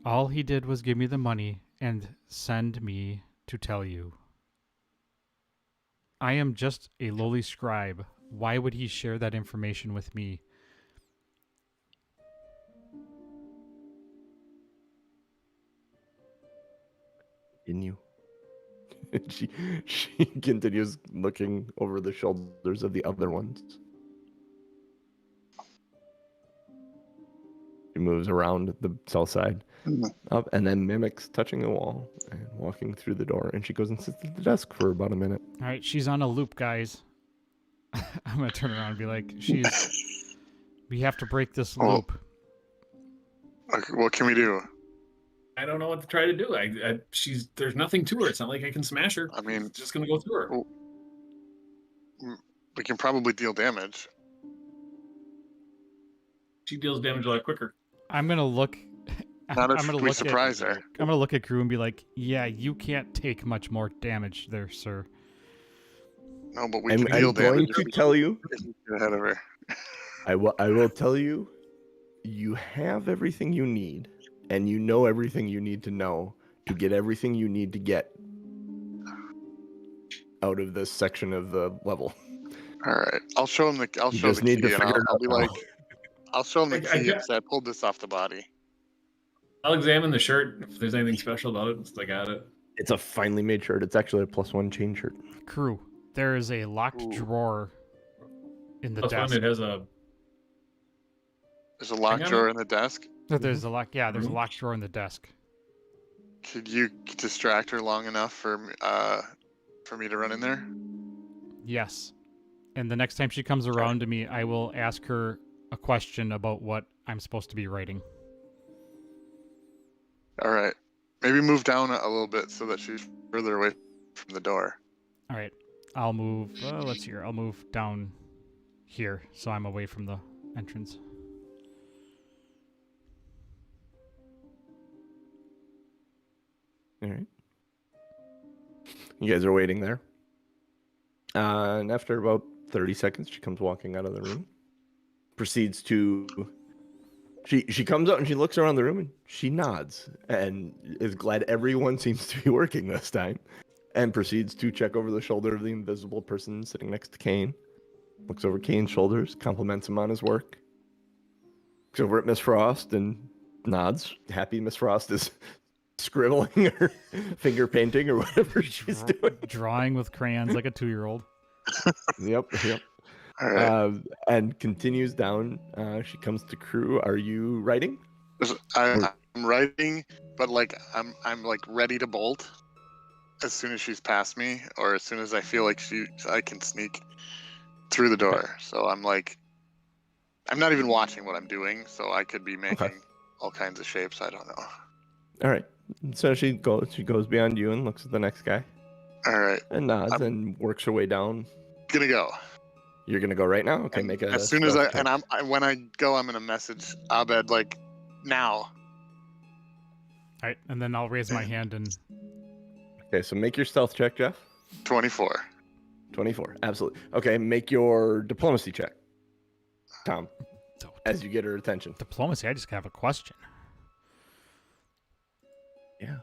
S3: All he did was give me the money and send me to tell you. I am just a lowly scribe. Why would he share that information with me?
S2: Continue. She continues looking over the shoulders of the other ones. moves around the south side,
S4: Mhm.
S2: up, and then mimics touching the wall and walking through the door. And she goes and sits at the desk for about a minute.
S3: All right, she's on a loop, guys. I'm gonna turn around and be like, we have to break this
S4: Oh.
S3: loop.
S4: Okay, what can we do?
S5: I don't know what to try to do. There's nothing to her. It's not like I can smash her.
S4: I mean,
S5: It's just gonna go through her.
S4: Oh. We can probably deal damage.
S5: She deals damage a lot quicker.
S3: I'm gonna look.
S4: Not if
S3: I'm gonna
S4: we
S3: look
S4: surprise
S3: at,
S4: her.
S3: I'm gonna look at Crew and be like, "Yeah, you can't take much more damage there, sir."
S4: No, but we
S2: I'm
S4: can deal
S2: going
S4: damage.
S2: to tell you.
S4: Get ahead of her.
S2: I will tell you. You have everything you need, and you know everything you need to know to get everything you need to get out of this section of the level.
S4: All right, I'll show him the. I'll
S2: You
S4: show
S2: just
S4: the
S2: need
S4: key,
S2: to
S4: and
S2: figure it
S4: I'll
S2: out
S4: be
S2: now.
S4: like, I'll show him the
S5: I
S4: key
S5: got-
S4: and say I pulled this off the body.
S5: I'll examine the shirt if there's anything special about it. Since I got it.
S2: It's a finely made shirt. It's actually a +1 chain shirt.
S3: Crew, there is a locked
S4: Ooh.
S3: drawer in the
S5: Plus one,
S3: desk.
S5: it has a.
S4: There's a lock
S5: Hang on.
S4: drawer in the desk.
S3: There's a lock. Yeah, there's a
S5: Mhm.
S3: locked drawer in the desk.
S4: Could you distract her long enough for me to run in there?
S3: Yes. And the next time she comes around to me, I will ask her a question about what I'm supposed to be writing.
S4: All right. Maybe move down a little bit so that she's further away from the door.
S3: All right. I'll move. Let's see here. I'll move down here so I'm away from the entrance.
S2: All right. You guys are waiting there. And after about 30 seconds, she comes walking out of the room. Proceeds to... She comes out and she looks around the room and she nods and is glad everyone seems to be working this time. And proceeds to check over the shoulder of the invisible person sitting next to Kain. Looks over Kain's shoulders, compliments him on his work. Looks over at Miss Frost and nods. Happy Miss Frost is scribbling or finger painting or whatever she's doing.
S3: Drawing with crayons like a 2-year-old.
S2: Yep.
S4: All right.
S2: And continues down. She comes to Crew. Are you writing?
S4: I'm writing, but like I'm like ready to bolt as soon as she's past me, or as soon as I feel like I can sneak through the door.
S2: Okay.
S4: So I'm like, I'm not even watching what I'm doing, so I could be making all kinds of shapes. I don't know.
S2: All right. So she goes beyond you and looks at the next guy
S4: All right,
S2: and nods and works her way down.
S4: gonna go.
S2: You're gonna go right now. Okay,
S4: And
S2: make a
S4: as soon as
S2: stealth check.
S4: when I go, I'm gonna message Abed like now.
S3: All right. And then I'll raise my hand and...
S2: Okay, so make your stealth check, Jeff.
S4: 24.
S2: 24. Absolutely. Okay, make your diplomacy check, Tom, as you get her attention.
S3: Diplomacy, I just have a question.
S2: Yeah.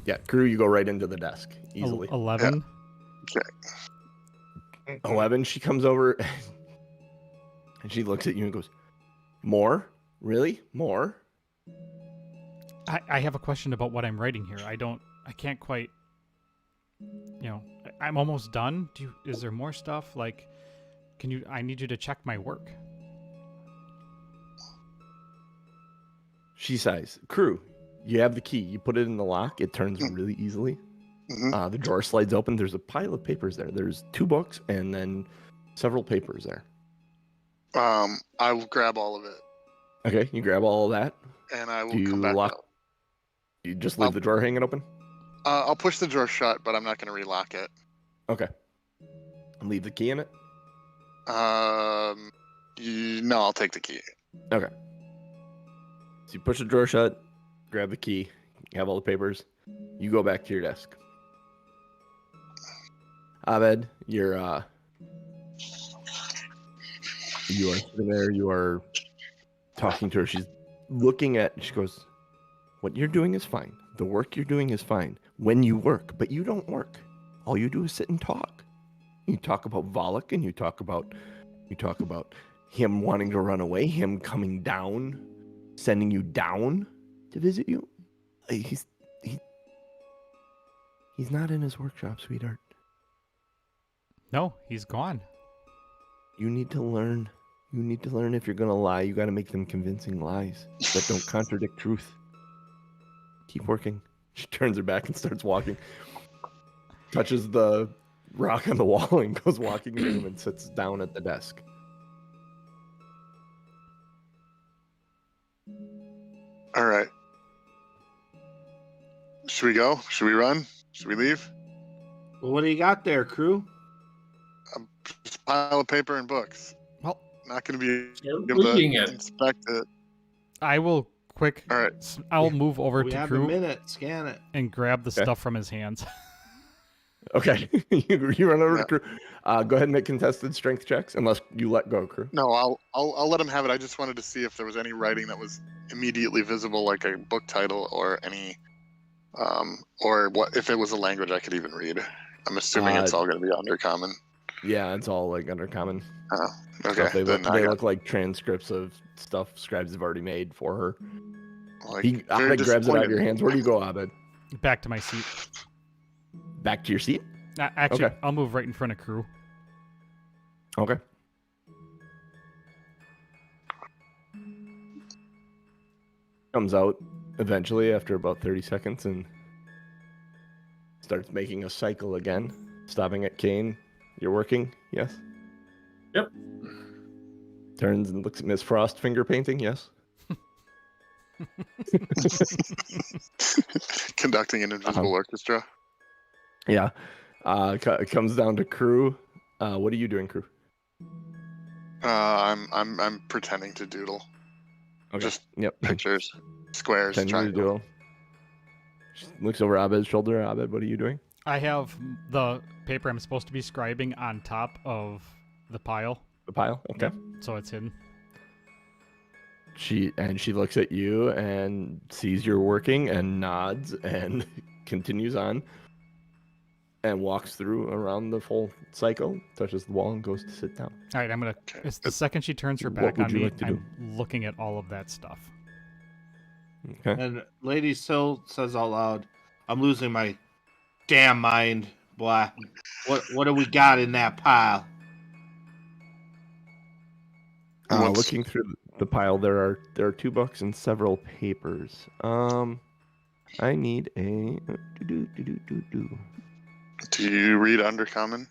S2: Yeah, Crew, you go right into the desk easily.
S3: 11.
S4: Okay.
S2: 11, she comes over and she looks at you and goes, "More? Really? More?"
S3: I have a question about what I'm writing here. I can't quite, I'm almost done. Is there more stuff? Like, I need you to check my work.
S2: She sighs. "Crew, you have the key. You put it in the lock. It turns really easily.
S4: Mhm.
S2: The drawer slides open. There's a pile of papers there. There's 2 books and then several papers there.
S4: I will grab all of it,
S2: Okay, you grab all of that.
S4: and I will
S2: Do you
S4: come back
S2: lock?
S4: out.
S2: You just leave the drawer hanging open?
S4: I'll push the drawer shut, but I'm not gonna relock it.
S2: Okay. And leave the key in it?
S4: No, I'll take the key.
S2: Okay. So you push the drawer shut, grab the key, you have all the papers, you go back to your desk. Abed, you are sitting there, you are talking to her. She's looking at, she goes, "What you're doing is fine. The work you're doing is fine when you work, but you don't work. All you do is sit and talk. You talk about Volok and you talk about him wanting to run away, him coming down, sending you down to visit you. He's not in his workshop, sweetheart.
S3: No, he's gone.
S2: You need to learn You need to learn if you're going to lie, you got to make them convincing lies that don't contradict truth. Keep working. She turns her back and starts walking. Touches the rock on the wall and goes walking in the room and sits down at the desk.
S4: All right. Should we go? Should we run? Should we leave?
S1: Well, what do you got there, crew?
S4: Just a pile of paper and books.
S3: Well,
S4: Not going to be
S5: Start
S4: able to
S5: reading it.
S4: inspect it.
S3: I will
S4: All right.
S3: I'll move over
S1: We
S3: to
S1: have a
S3: Crew
S1: minute. Scan it.
S3: and grab the
S2: Okay.
S3: stuff from his hands.
S2: Okay. you run over
S4: Yeah.
S2: to Crew. Go ahead and make contested strength checks unless you let go, Crew.
S4: No, I'll let him have it. I just wanted to see if there was any writing that was immediately visible, like a book title or any, or what if it was a language I could even read. I'm assuming it's all going to be undercommon.
S2: Yeah, it's all like undercommon.
S4: Okay,
S2: Stuff. They
S4: then
S2: look like transcripts of stuff scribes have already made for her.
S4: like,
S2: He
S4: very
S2: Abed grabs it out of
S4: disappointed.
S2: your hands. Where do you go, Abed?
S3: Back to my seat.
S2: Back to your seat?
S3: Actually,
S2: Okay.
S3: I'll move right in front of Crew.
S2: Okay. Comes out eventually after about 30 seconds and starts making a cycle again, stopping at Kain. You're working? Yes.
S5: Yep.
S2: Turns and looks at Miss Frost finger painting. Yes.
S4: Conducting an invisible orchestra.
S2: Yeah. It comes down to Crew. What are you doing, Crew?
S4: I'm pretending to doodle
S2: Okay.
S4: Just
S2: Yep.
S4: pictures, squares,
S2: Pretending to
S4: triangles.
S2: do. She looks over Abed's shoulder. Abed, what are you doing?
S3: I have the paper I'm supposed to be scribing on top of the pile,
S2: The pile. Okay.
S3: so it's hidden.
S2: She looks at you and sees you're working and nods and continues on and walks through around the full cycle, touches the wall and goes to sit down.
S3: All right, I'm gonna.
S4: Okay.
S3: It's the second she turns her
S2: What
S3: back
S2: would
S3: on
S2: you
S3: me,
S2: like to do?
S3: I'm looking at all of that stuff.
S2: Okay.
S1: And Lady Syl says out loud, "I'm losing my damn mind, boy. What do we got in that pile?"
S4: What's-
S2: Looking through the pile, there are 2 books and several papers. I need a
S4: Do you read undercommon?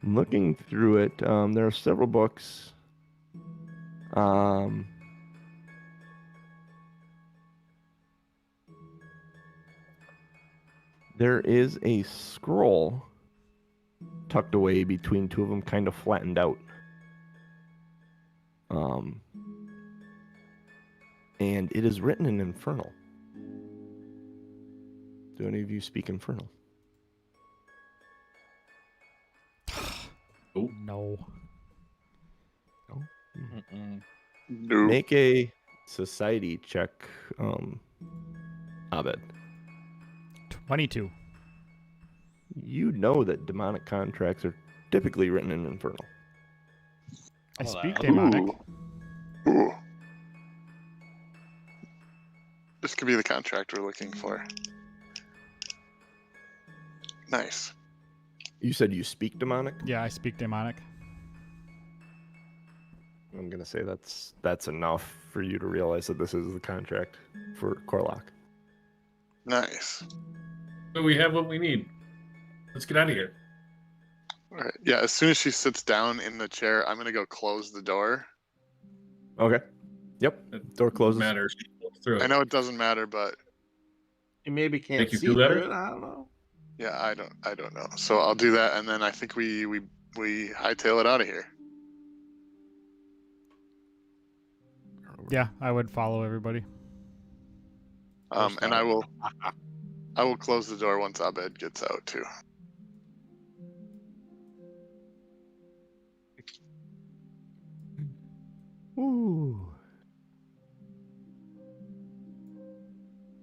S2: Looking through it, there are several books. There is a scroll tucked away between 2 of them, kind of flattened out. And it is written in Infernal. Do any of you speak Infernal?
S3: No.
S4: No.
S2: Make a society check, Abed.
S3: 22.
S2: You know that demonic contracts are typically written in Infernal.
S3: I
S1: Oh,
S3: speak
S1: wow.
S3: demonic.
S4: Ooh. This could be the contract we're looking for. Nice.
S2: You said you speak demonic?
S3: Yeah, I speak demonic.
S2: I'm gonna say that's enough for you to realize that this is the contract for Corlock.
S4: Nice.
S5: So we have what we need. Let's get out of here.
S4: All right. Yeah, as soon as she sits down in the chair, I'm going to go close the door.
S2: Okay. Yep.
S5: It
S2: Door closes.
S5: matters. Through it.
S4: I know it doesn't matter, but
S1: You maybe can't
S5: Make you
S1: see
S5: feel better?
S1: through it. I don't know.
S4: yeah, I don't know. So I'll do that, and then I think we hightail it out of here.
S3: Yeah, I would follow everybody.
S4: And I will close the door once Abed gets out too.
S2: Ooh.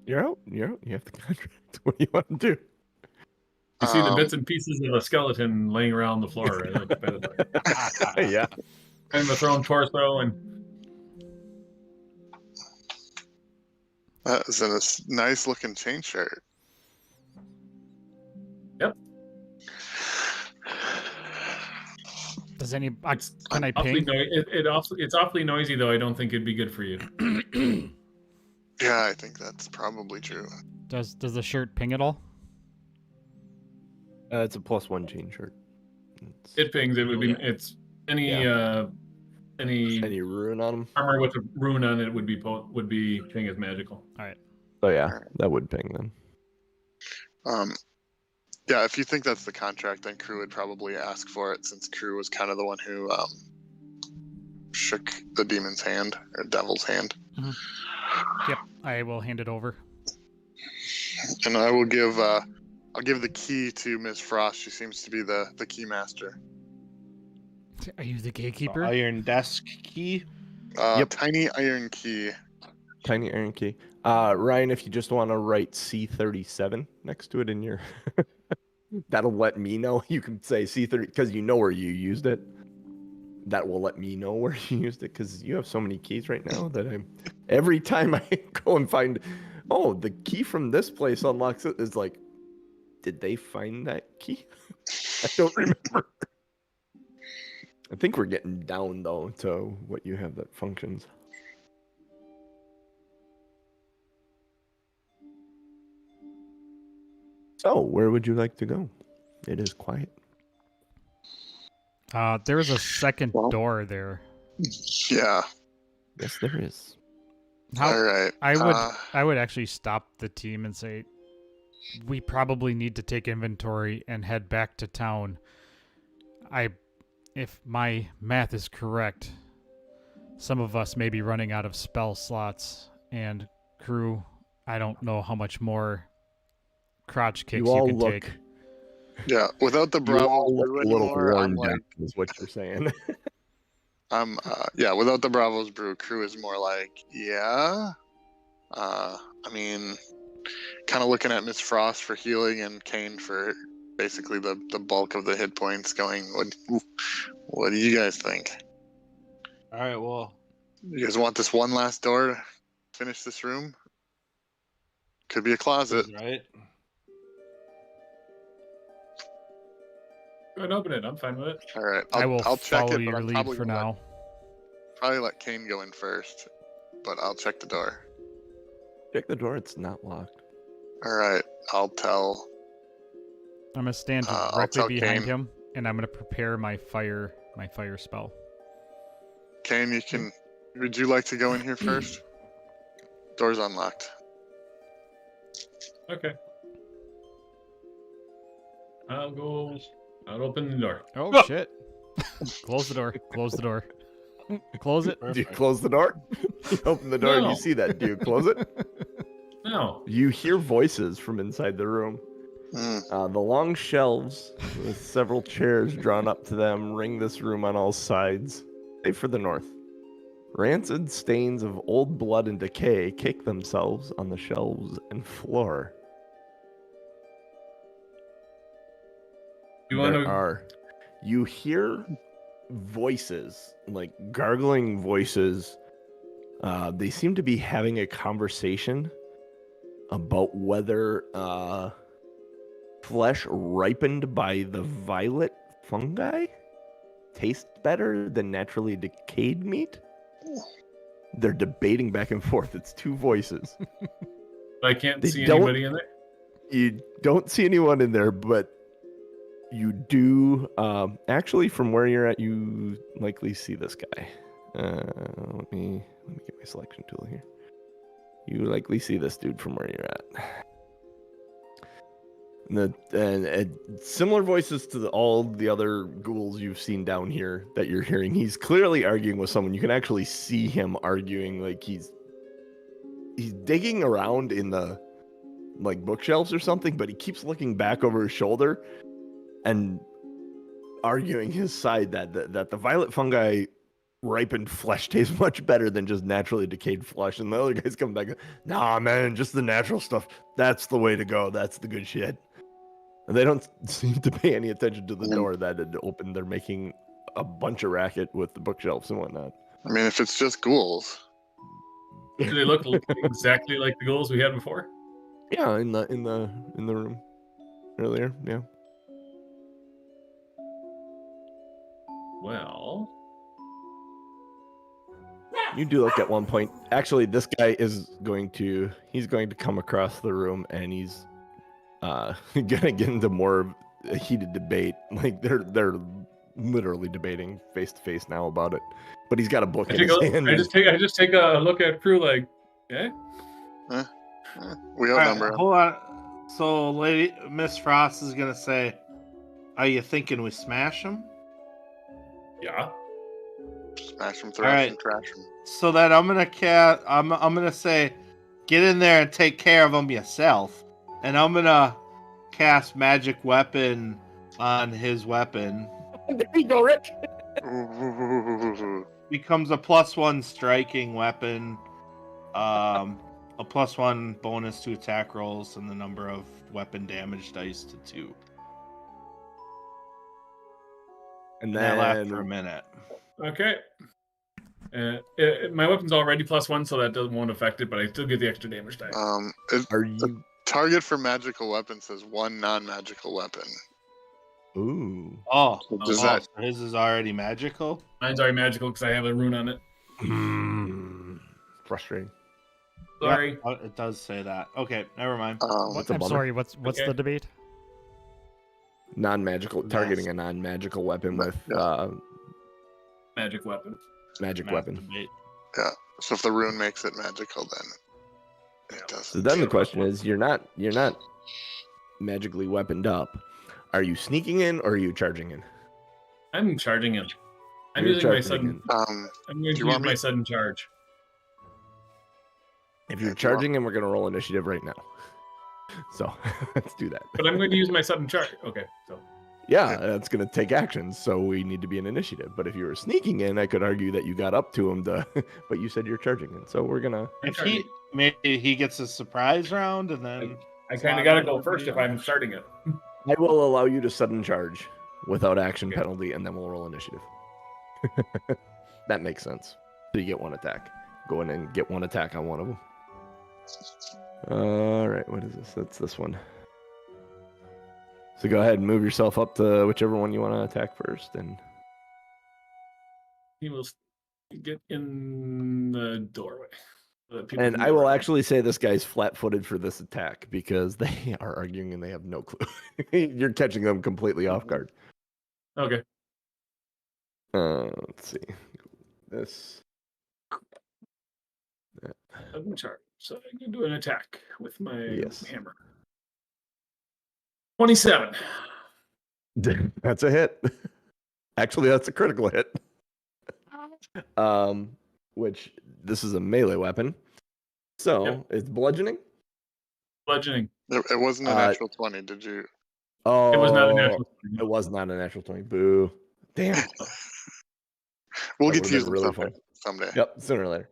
S2: You're out. You have the contract. What do you want to do?
S5: You see the
S4: Um,
S5: bits and pieces of a skeleton laying around the floor, right? Like,
S2: Yeah.
S5: kind of a thrown torso, and
S4: That is a nice looking chain shirt.
S5: Yep.
S3: Does any?
S5: It's
S3: Can I
S5: awfully
S3: ping?
S5: it's awfully noisy, though. I don't think it'd be good for you.
S4: Yeah, I think that's probably true.
S3: Does the shirt ping at all?
S2: It's a +1 chain shirt.
S5: It pings. It would be. It's any
S2: Any rune on them?
S5: armor with a rune on it would be ping as magical.
S3: All right.
S2: Oh yeah,
S4: Alright.
S2: that would ping then.
S4: Yeah, if you think that's the contract, then Crew would probably ask for it, since Crew was kind of the one who shook the demon's hand or devil's hand.
S3: Yep. I will hand it over.
S4: And I will give I'll give the key to Miss Frost. She seems to be the key master.
S3: Are you the gatekeeper?
S1: Iron desk key.
S2: Yep.
S4: Tiny iron key.
S2: Tiny iron key. Ryan, if you just want to write C37 next to it in your, that'll let me know. You can say C30 because you know where you used it. That will let me know where you used it, because you have so many keys right now that every time I go and find, oh, the key from this place unlocks it, is like, did they find that key? I don't remember. I think we're getting down though to what you have that functions. So, where would you like to go? It is quiet.
S3: There's a second
S4: Well.
S3: door there.
S4: Yeah.
S2: Yes, there is.
S4: All right.
S3: I would actually stop the team and say, we probably need to take inventory and head back to town. If my math is correct, some of us may be running out of spell slots, and Crew, I don't know how much more crotch kicks you can take.
S4: Yeah, without the
S2: You
S4: Bravo
S2: all look
S4: brew
S2: a little
S4: anymore, I'm
S2: worn
S4: like,
S2: down, is what you're saying.
S4: yeah, without the Bravos brew, Crew is more like, yeah. I mean, kind of looking at Miss Frost for healing and Kain for basically the bulk of the hit points. Going, what do you guys think?
S1: All right. Well,
S4: You guys want this one last door to finish this room? Could be a closet.
S1: right.
S5: Go ahead and open it. I'm fine with it.
S4: All right,
S3: I will
S4: I'll check
S3: follow
S4: it, but
S3: your
S4: I'm
S3: lead
S4: probably
S3: for
S4: gonna
S3: now.
S4: probably let Kain go in first, but I'll check the door.
S2: Check the door, it's not locked.
S4: All right, I'll tell.
S3: I'm gonna stand
S4: I'll
S3: directly
S4: tell
S3: behind
S4: Kain.
S3: him, and I'm gonna prepare my fire spell.
S4: Kain, you can. Would you like to go in here first? Door's unlocked.
S5: Okay. I'll open the door.
S3: Oh shit! Close the door. Close the door. Close it.
S2: Do you close the door? You open the door and
S5: No.
S2: you see that. Do you close it?
S5: No.
S2: You hear voices from inside the room.
S4: Mm.
S2: The long shelves with several chairs drawn up to them ring this room on all sides, save for the north. Rancid stains of old blood and decay cake themselves on the shelves and floor. You hear voices, like gargling voices. They seem to be having a conversation about whether flesh ripened by the violet fungi tastes better than naturally decayed meat. They're debating back and forth. It's two voices.
S5: I can't
S2: They
S5: see
S2: don't-
S5: anybody in there.
S2: You don't see anyone in there, but you do. Actually, from where you're at, you likely see this guy. Let me get my selection tool here. You likely see this dude from where you're at. And similar voices to all the other ghouls you've seen down here that you're hearing. He's clearly arguing with someone. You can actually see him arguing, like he's digging around in the like bookshelves or something, but he keeps looking back over his shoulder and arguing his side that the violet fungi ripened flesh tastes much better than just naturally decayed flesh. And the other guys come back, nah, man, just the natural stuff. That's the way to go. That's the good shit. And they don't seem to pay any attention to the door that had opened. They're making a bunch of racket with the bookshelves and whatnot.
S4: I mean, if it's just ghouls.
S5: Do they look exactly like the ghouls we had before?
S2: Yeah, in the room earlier. Yeah.
S5: Well,
S2: You do look at one point. Actually, this guy is he's going to come across the room and he's gonna get into more of a heated debate. Like they're literally debating face to face now about it. But he's got a book in his hand.
S5: I just take a look at crew like, okay.
S4: We
S1: All
S4: outnumber
S1: right,
S4: him.
S1: hold on. So, Lady Miss Frost is gonna say, "Are you thinking we smash him?"
S5: Yeah.
S4: Smash him,
S1: All
S4: thrash
S1: right.
S4: him, trash him.
S1: So then I'm gonna say, get in there and take care of him yourself, and I'm gonna cast magic weapon on his weapon.
S2: There you go, Rick.
S4: Ooh.
S1: Becomes a +1 striking weapon, a +1 bonus to attack rolls, and the number of weapon damage dice to 2.
S2: And
S1: And that lasts
S2: then
S1: for a minute.
S5: Okay. My weapon's already +1, so that won't affect it, but I still get the extra damage die.
S2: are you?
S4: Target for magical weapon says one non-magical weapon.
S2: Ooh.
S1: Oh,
S4: Does
S1: so
S4: that?
S1: his is already magical?
S5: Mine's already magical because I have a rune on it.
S2: Frustrating.
S5: Sorry.
S1: Yeah, it does say that. Okay, never mind.
S2: That's a
S3: I'm
S2: bummer.
S3: sorry. What's
S5: Okay.
S3: the debate?
S2: Non-magical,
S1: Yes.
S2: targeting a non-magical weapon with
S5: Magic weapon.
S2: magic
S1: Math
S2: weapon.
S1: debate.
S4: Yeah. So if the rune makes it magical, then it doesn't.
S2: So then the question is, you're not magically weaponed up. Are you sneaking in or are you charging in?
S5: I'm charging him. I'm
S2: You're
S5: using my
S2: charging
S5: sudden.
S2: in.
S5: I'm going to
S4: you
S5: use
S4: want
S5: my
S4: me-
S5: sudden charge.
S2: If
S4: Yeah,
S2: you're
S4: if you want-
S2: charging in, we're gonna roll initiative right now. So let's do that.
S5: But I'm going to use my sudden charge. Okay, so
S2: Yeah, that's gonna take actions, so we need to be in initiative. But if you were sneaking in, I could argue that you got up to him but you said you're charging in, so we're gonna.
S1: If he maybe he gets a surprise round and then
S5: I kind of got to go first if I'm starting it.
S2: I will allow you to sudden charge without action
S5: Okay.
S2: penalty, and then we'll roll initiative. That makes sense. So you get one attack. Go in and get one attack on one of them. All right, what is this? That's this one. So go ahead and move yourself up to whichever one you want to attack first, and
S5: He will get in the doorway.
S2: and I will actually say this guy's flat-footed for this attack because they are arguing and they have no clue. You're catching them completely off guard.
S5: Okay.
S2: Let's see. This.
S5: Sudden charge. So I can do an attack with my
S2: Yes.
S5: hammer. 27.
S2: That's a hit. Actually, that's a critical hit. Which this is a melee weapon. So
S5: Yep.
S2: it's bludgeoning.
S5: Bludgeoning.
S4: It wasn't a natural 20, did you?
S2: Oh,
S5: It was not a natural.
S2: It was not a natural 20. Boo. Damn.
S4: We'll
S2: That
S4: get to
S2: would've
S4: use
S2: been
S4: them
S2: really
S4: someday.
S2: Yep, sooner or later.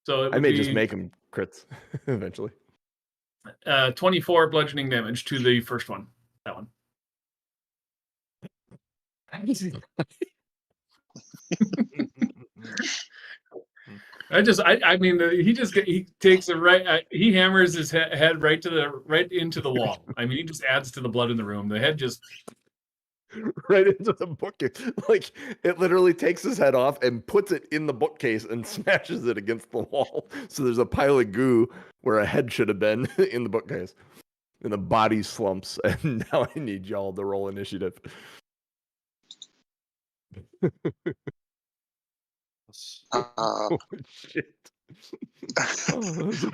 S5: So it
S2: I
S5: would
S2: may
S5: be
S2: just make them crits eventually.
S5: 24 bludgeoning damage to the first one. That one. I mean, he takes he hammers his head right into the wall. I mean, he just adds to the blood in the room. The head just
S2: Right into the bookcase. Like it literally takes his head off and puts it in the bookcase and smashes it against the wall. So there's a pile of goo where a head should have been in the bookcase. And the body slumps. And now I need y'all to roll initiative. Oh shit.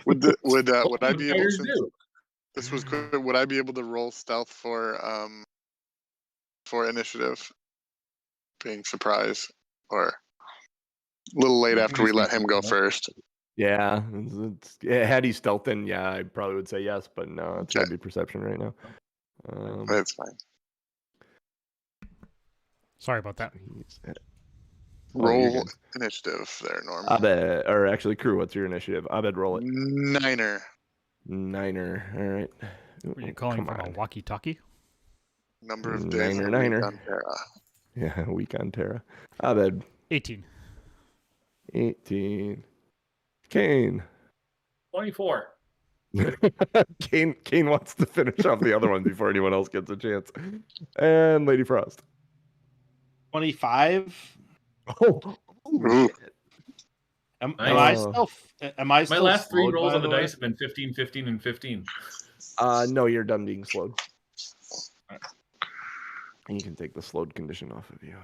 S4: Would I be able
S5: fighters
S4: to?
S5: do.
S4: This was good. Would I be able to roll stealth for initiative? Being surprised, or a little late after we let him go first.
S2: Yeah, had he stealthed in, yeah, I probably would say yes, but no, it's gotta be perception right now.
S4: It's fine.
S3: Sorry about that.
S4: Roll initiative there, Norm.
S2: Abed, or actually, crew, what's your initiative? Abed, roll it.
S4: Niner.
S2: All right.
S3: Were you calling from a walkie-talkie?
S4: Number of days in a
S2: Niner.
S4: week on Terra.
S2: Yeah, week on Terra. Abed.
S3: 18.
S2: 18. Kain.
S5: 24.
S2: Kain wants to finish off the other one before anyone else gets a chance. And Lady Frost.
S1: 25.
S2: Oh,
S4: Ooh.
S2: shit.
S1: Am
S5: Nice.
S1: I still? Am I
S5: My
S1: still
S5: last 3
S1: slowed,
S5: rolls
S1: by
S5: on the
S1: way?
S5: dice have been 15, 15, and 15.
S2: No, you're done being slowed. And you can take the slowed condition off of you.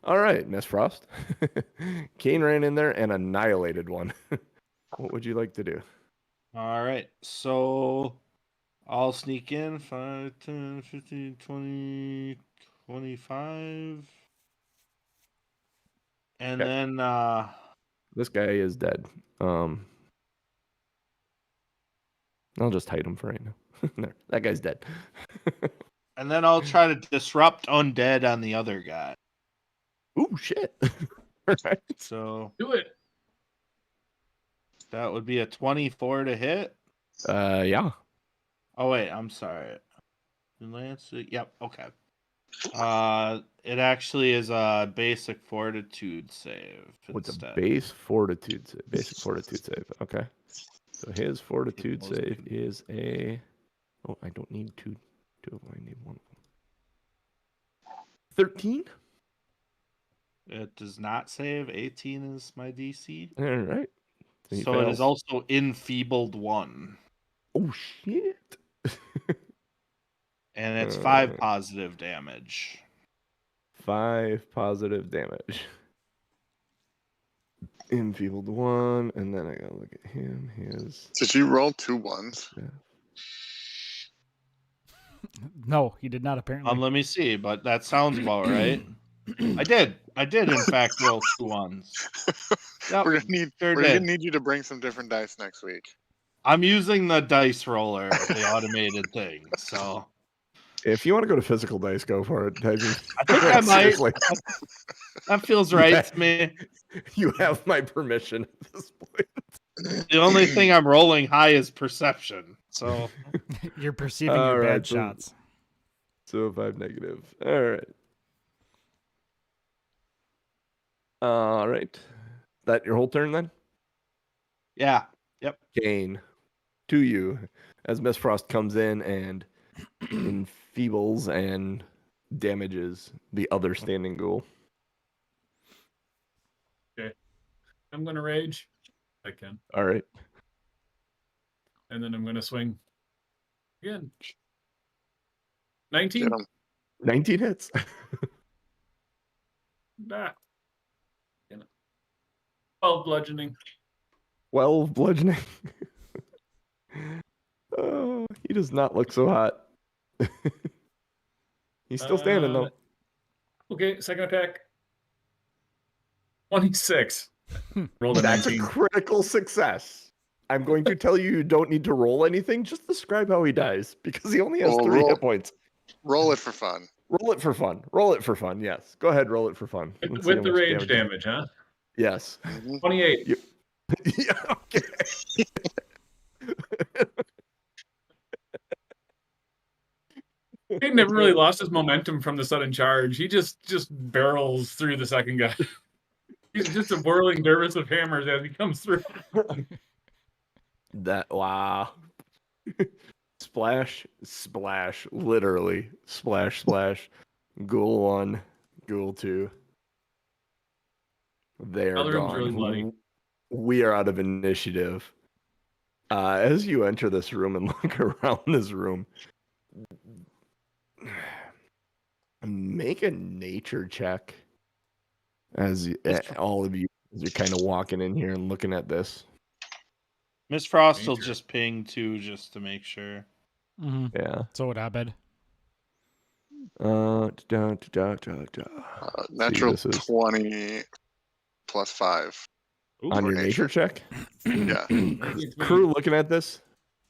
S2: All right, Miss Frost. Kain ran in there and annihilated one. What would you like to do?
S1: All right, so I'll sneak in 5, 10, 15, 20, 25. And
S2: Okay.
S1: then
S2: This guy is dead. I'll just hide him for right now. There, that guy's dead.
S1: I'll try to disrupt undead on the other guy.
S2: Ooh, shit. All right.
S1: So
S5: Do it.
S1: that would be a 24 to hit.
S2: Yeah.
S1: Oh wait, I'm sorry. Lance, yep, okay. It actually is a basic fortitude save
S2: What's a
S1: instead.
S2: base fortitude save? Basic fortitude save. Okay. So his fortitude
S1: Those
S2: save
S1: can-
S2: is a. Oh, I don't need two of them. I need one of them. 13.
S1: It does not save. 18 is my DC.
S2: All right. So he
S1: So it is
S2: fails.
S1: also enfeebled 1.
S2: Oh shit.
S1: And it's 5
S2: Uh,
S1: positive damage.
S2: 5 positive damage. Enfeebled 1, and then I gotta look at him. His.
S4: Did you roll 2 ones?
S3: No, he did not apparently.
S1: Let me see, but that sounds about right. I did, in fact, roll 2 ones. Yep,
S4: We're gonna
S1: sure
S4: need
S1: did.
S4: you to bring some different dice next week.
S1: I'm using the dice roller, the automated thing. So
S2: If you want to go to physical dice, go for it. I mean,
S1: I think I might.
S2: seriously.
S1: That feels right to me.
S2: You have my permission at this point.
S1: The only thing I'm rolling high is perception. So
S3: You're perceiving
S2: All
S3: your
S2: right,
S3: bad
S2: so-
S3: shots.
S2: So 5 negative. All right. All right. That your whole turn then?
S1: yeah, yep.
S2: Kain, to you, as Miss Frost comes in and enfeebles and damages the other standing ghoul.
S5: I'm going to rage. I can.
S2: All right.
S5: And then I'm going to swing again. 19?
S4: Get 'em.
S2: 19 hits.
S5: Nah. 12 bludgeoning.
S2: 12 bludgeoning. Oh, he does not look so hot. He's still standing though.
S5: Okay, second attack. 26. Rolled a
S2: That's
S5: 19.
S2: a critical success. I'm going to tell you don't need to roll anything. Just describe how he dies because he only has
S4: Oh,
S2: 3
S4: roll.
S2: hit points.
S4: Roll it for fun.
S2: Roll it for fun. Roll it for fun. Yes. Go ahead. Roll it for fun. Let's see
S5: With
S2: how
S5: the
S2: much
S5: rage damage, huh?
S2: Yes.
S4: Mhm.
S5: 28.
S2: Yeah. Okay.
S5: He never really lost his momentum from the sudden charge. He just barrels through the second guy. He's just a whirling dervish of hammers as he comes through.
S2: That wow. Splash, splash, literally splash, splash. Ghoul 1, Ghoul 2. They're
S5: Other room's
S2: gone.
S5: really bloody.
S2: We are out of initiative. As you enter this room and look around this room, make a nature check. As all of you, as you're kind of walking in here and looking at this.
S1: Miss Frost will
S5: Nature.
S1: just ping 2 just to make sure.
S3: Mm-hmm.
S2: Yeah.
S3: So would Abed.
S4: Natural
S2: this is
S4: 20 plus 5.
S1: Ooh,
S2: on
S4: for
S2: your nature check.
S4: Yeah.
S2: Crew, looking at this,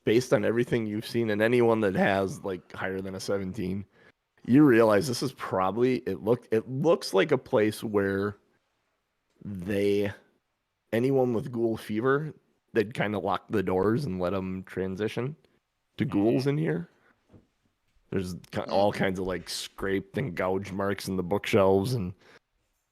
S2: based on everything you've seen, and anyone that has like higher than a 17, you realize this is probably it looks like a place where anyone with ghoul fever, they'd kind of lock the doors and let them transition to ghouls in here. There's all kinds of like scraped and gouge marks in the bookshelves, and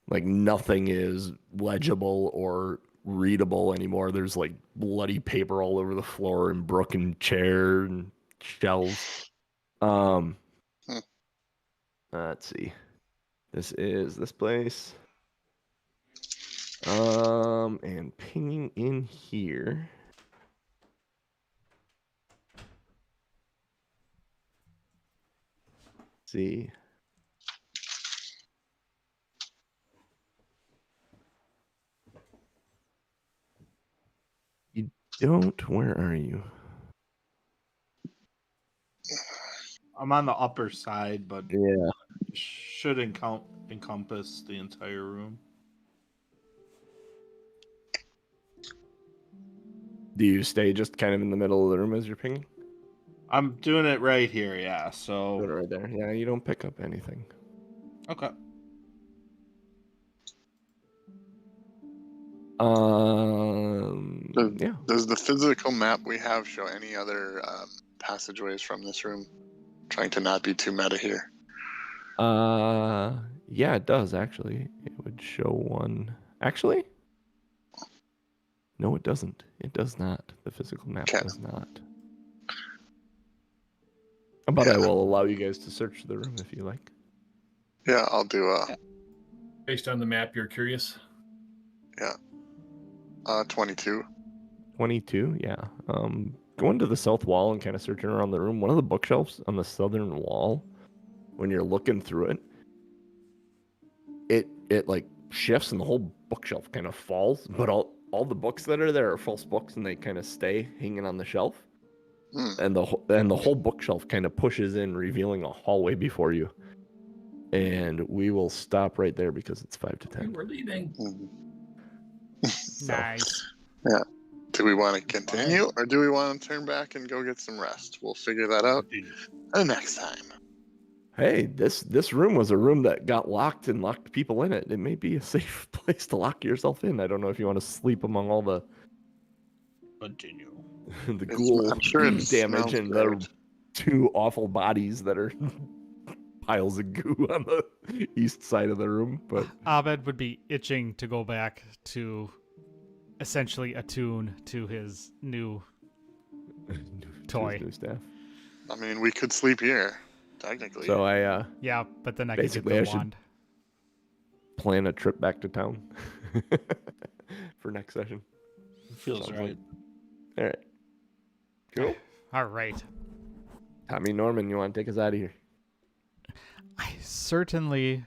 S2: like nothing is legible or readable anymore. There's like bloody paper all over the floor and broken chair and shelves. Let's see. This is this place. And pinging in here. Let's see. You don't. Where are you?
S1: I'm on the upper side, but
S2: Yeah.
S1: should encompass the entire room.
S2: Do you stay just kind of in the middle of the room as you're pinging?
S1: I'm doing it right here, yeah.
S2: Put it
S1: So
S2: right there. Yeah, you don't pick up anything.
S1: okay.
S2: Yeah.
S4: Does the physical map we have show any other passageways from this room? Trying to not be too meta here.
S2: Yeah, it does actually. It would show one. Actually, no, it doesn't. It does not. The physical map
S4: Okay.
S2: does not. But I will allow you guys to search the room if you like.
S4: Yeah, I'll do
S5: Based on the map, you're curious.
S4: 22.
S2: 22, yeah. Going to the south wall and kind of searching around the room. One of the bookshelves on the southern wall, when you're looking through it, it like shifts and the whole bookshelf kind of falls. But all the books that are there are false books and they kind of stay hanging on the shelf. And the whole bookshelf kind of pushes in, revealing a hallway before you. And we will stop right there because it's 5 to 10.
S5: We're leaving.
S2: So,
S3: Nice.
S4: Yeah. Do we want to continue or do we want to turn back and go get some rest? We'll figure that out next time.
S2: hey, this room was a room that got locked and locked people in it. It may be a safe place to lock yourself in. I don't know if you want to sleep among all the
S1: Continue.
S2: the ghoul
S4: I'm sure it
S2: damage
S4: smells
S2: and
S4: great.
S2: the 2 awful bodies that are piles of goo on the east side of the room. But
S3: Abed would be itching to go back to essentially attune to his new toy.
S2: New staff.
S4: I mean, we could sleep here, technically.
S2: So I
S3: Yeah, but then I could get
S2: Basically,
S3: the
S2: I should-
S3: wand.
S2: plan a trip back to town for next session.
S1: Feels
S2: Sounds
S1: right.
S2: All right. Cool.
S3: All right.
S2: Tommy Norman, you want to take us out of here?
S3: I certainly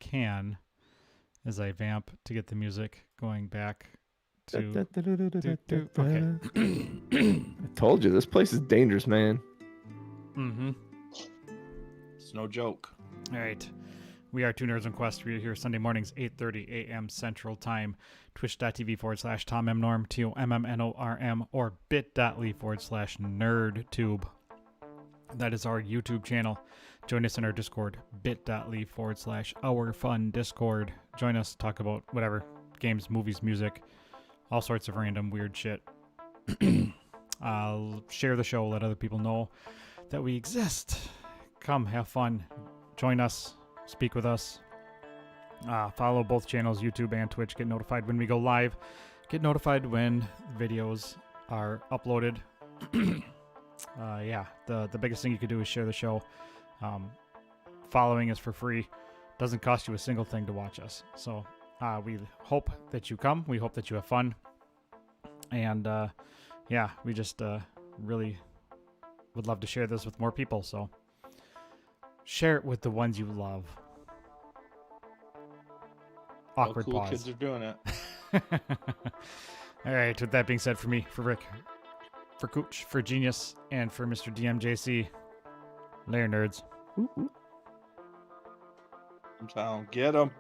S3: can, as I vamp to get the music going back to. Okay.
S2: I told you, this place is dangerous, man.
S3: Mm-hmm.
S1: It's no joke.
S3: All right. We are Two Nerds on Quest. We are here Sunday mornings, 8:30 a.m. Central Time. Twitch.tv/TomMNorm, TOMMNORM, or bit.ly/nerdtube. That is our YouTube channel. Join us in our Discord, bit.ly/OurFunDiscord. Join us, talk about whatever, games, movies, music, all sorts of random weird shit. Share the show, let other people know that we exist. Come, have fun, join us, speak with us. Follow both channels, YouTube and Twitch. Get notified when we go live. Get notified when videos are uploaded. Yeah, the biggest thing you could do is share the show. Following is for free. Doesn't cost you a single thing to watch us. So we hope that you come. We hope that you have fun. And yeah, we just really would love to share this with more people. So share it with the ones you love. Awkward
S1: All cool
S3: pause.
S1: kids are doing it.
S3: All right, with that being said, for me, for Rick, for Cooch, for Genius, and for Mr. DMJC, later nerds.
S1: I'm telling, get them.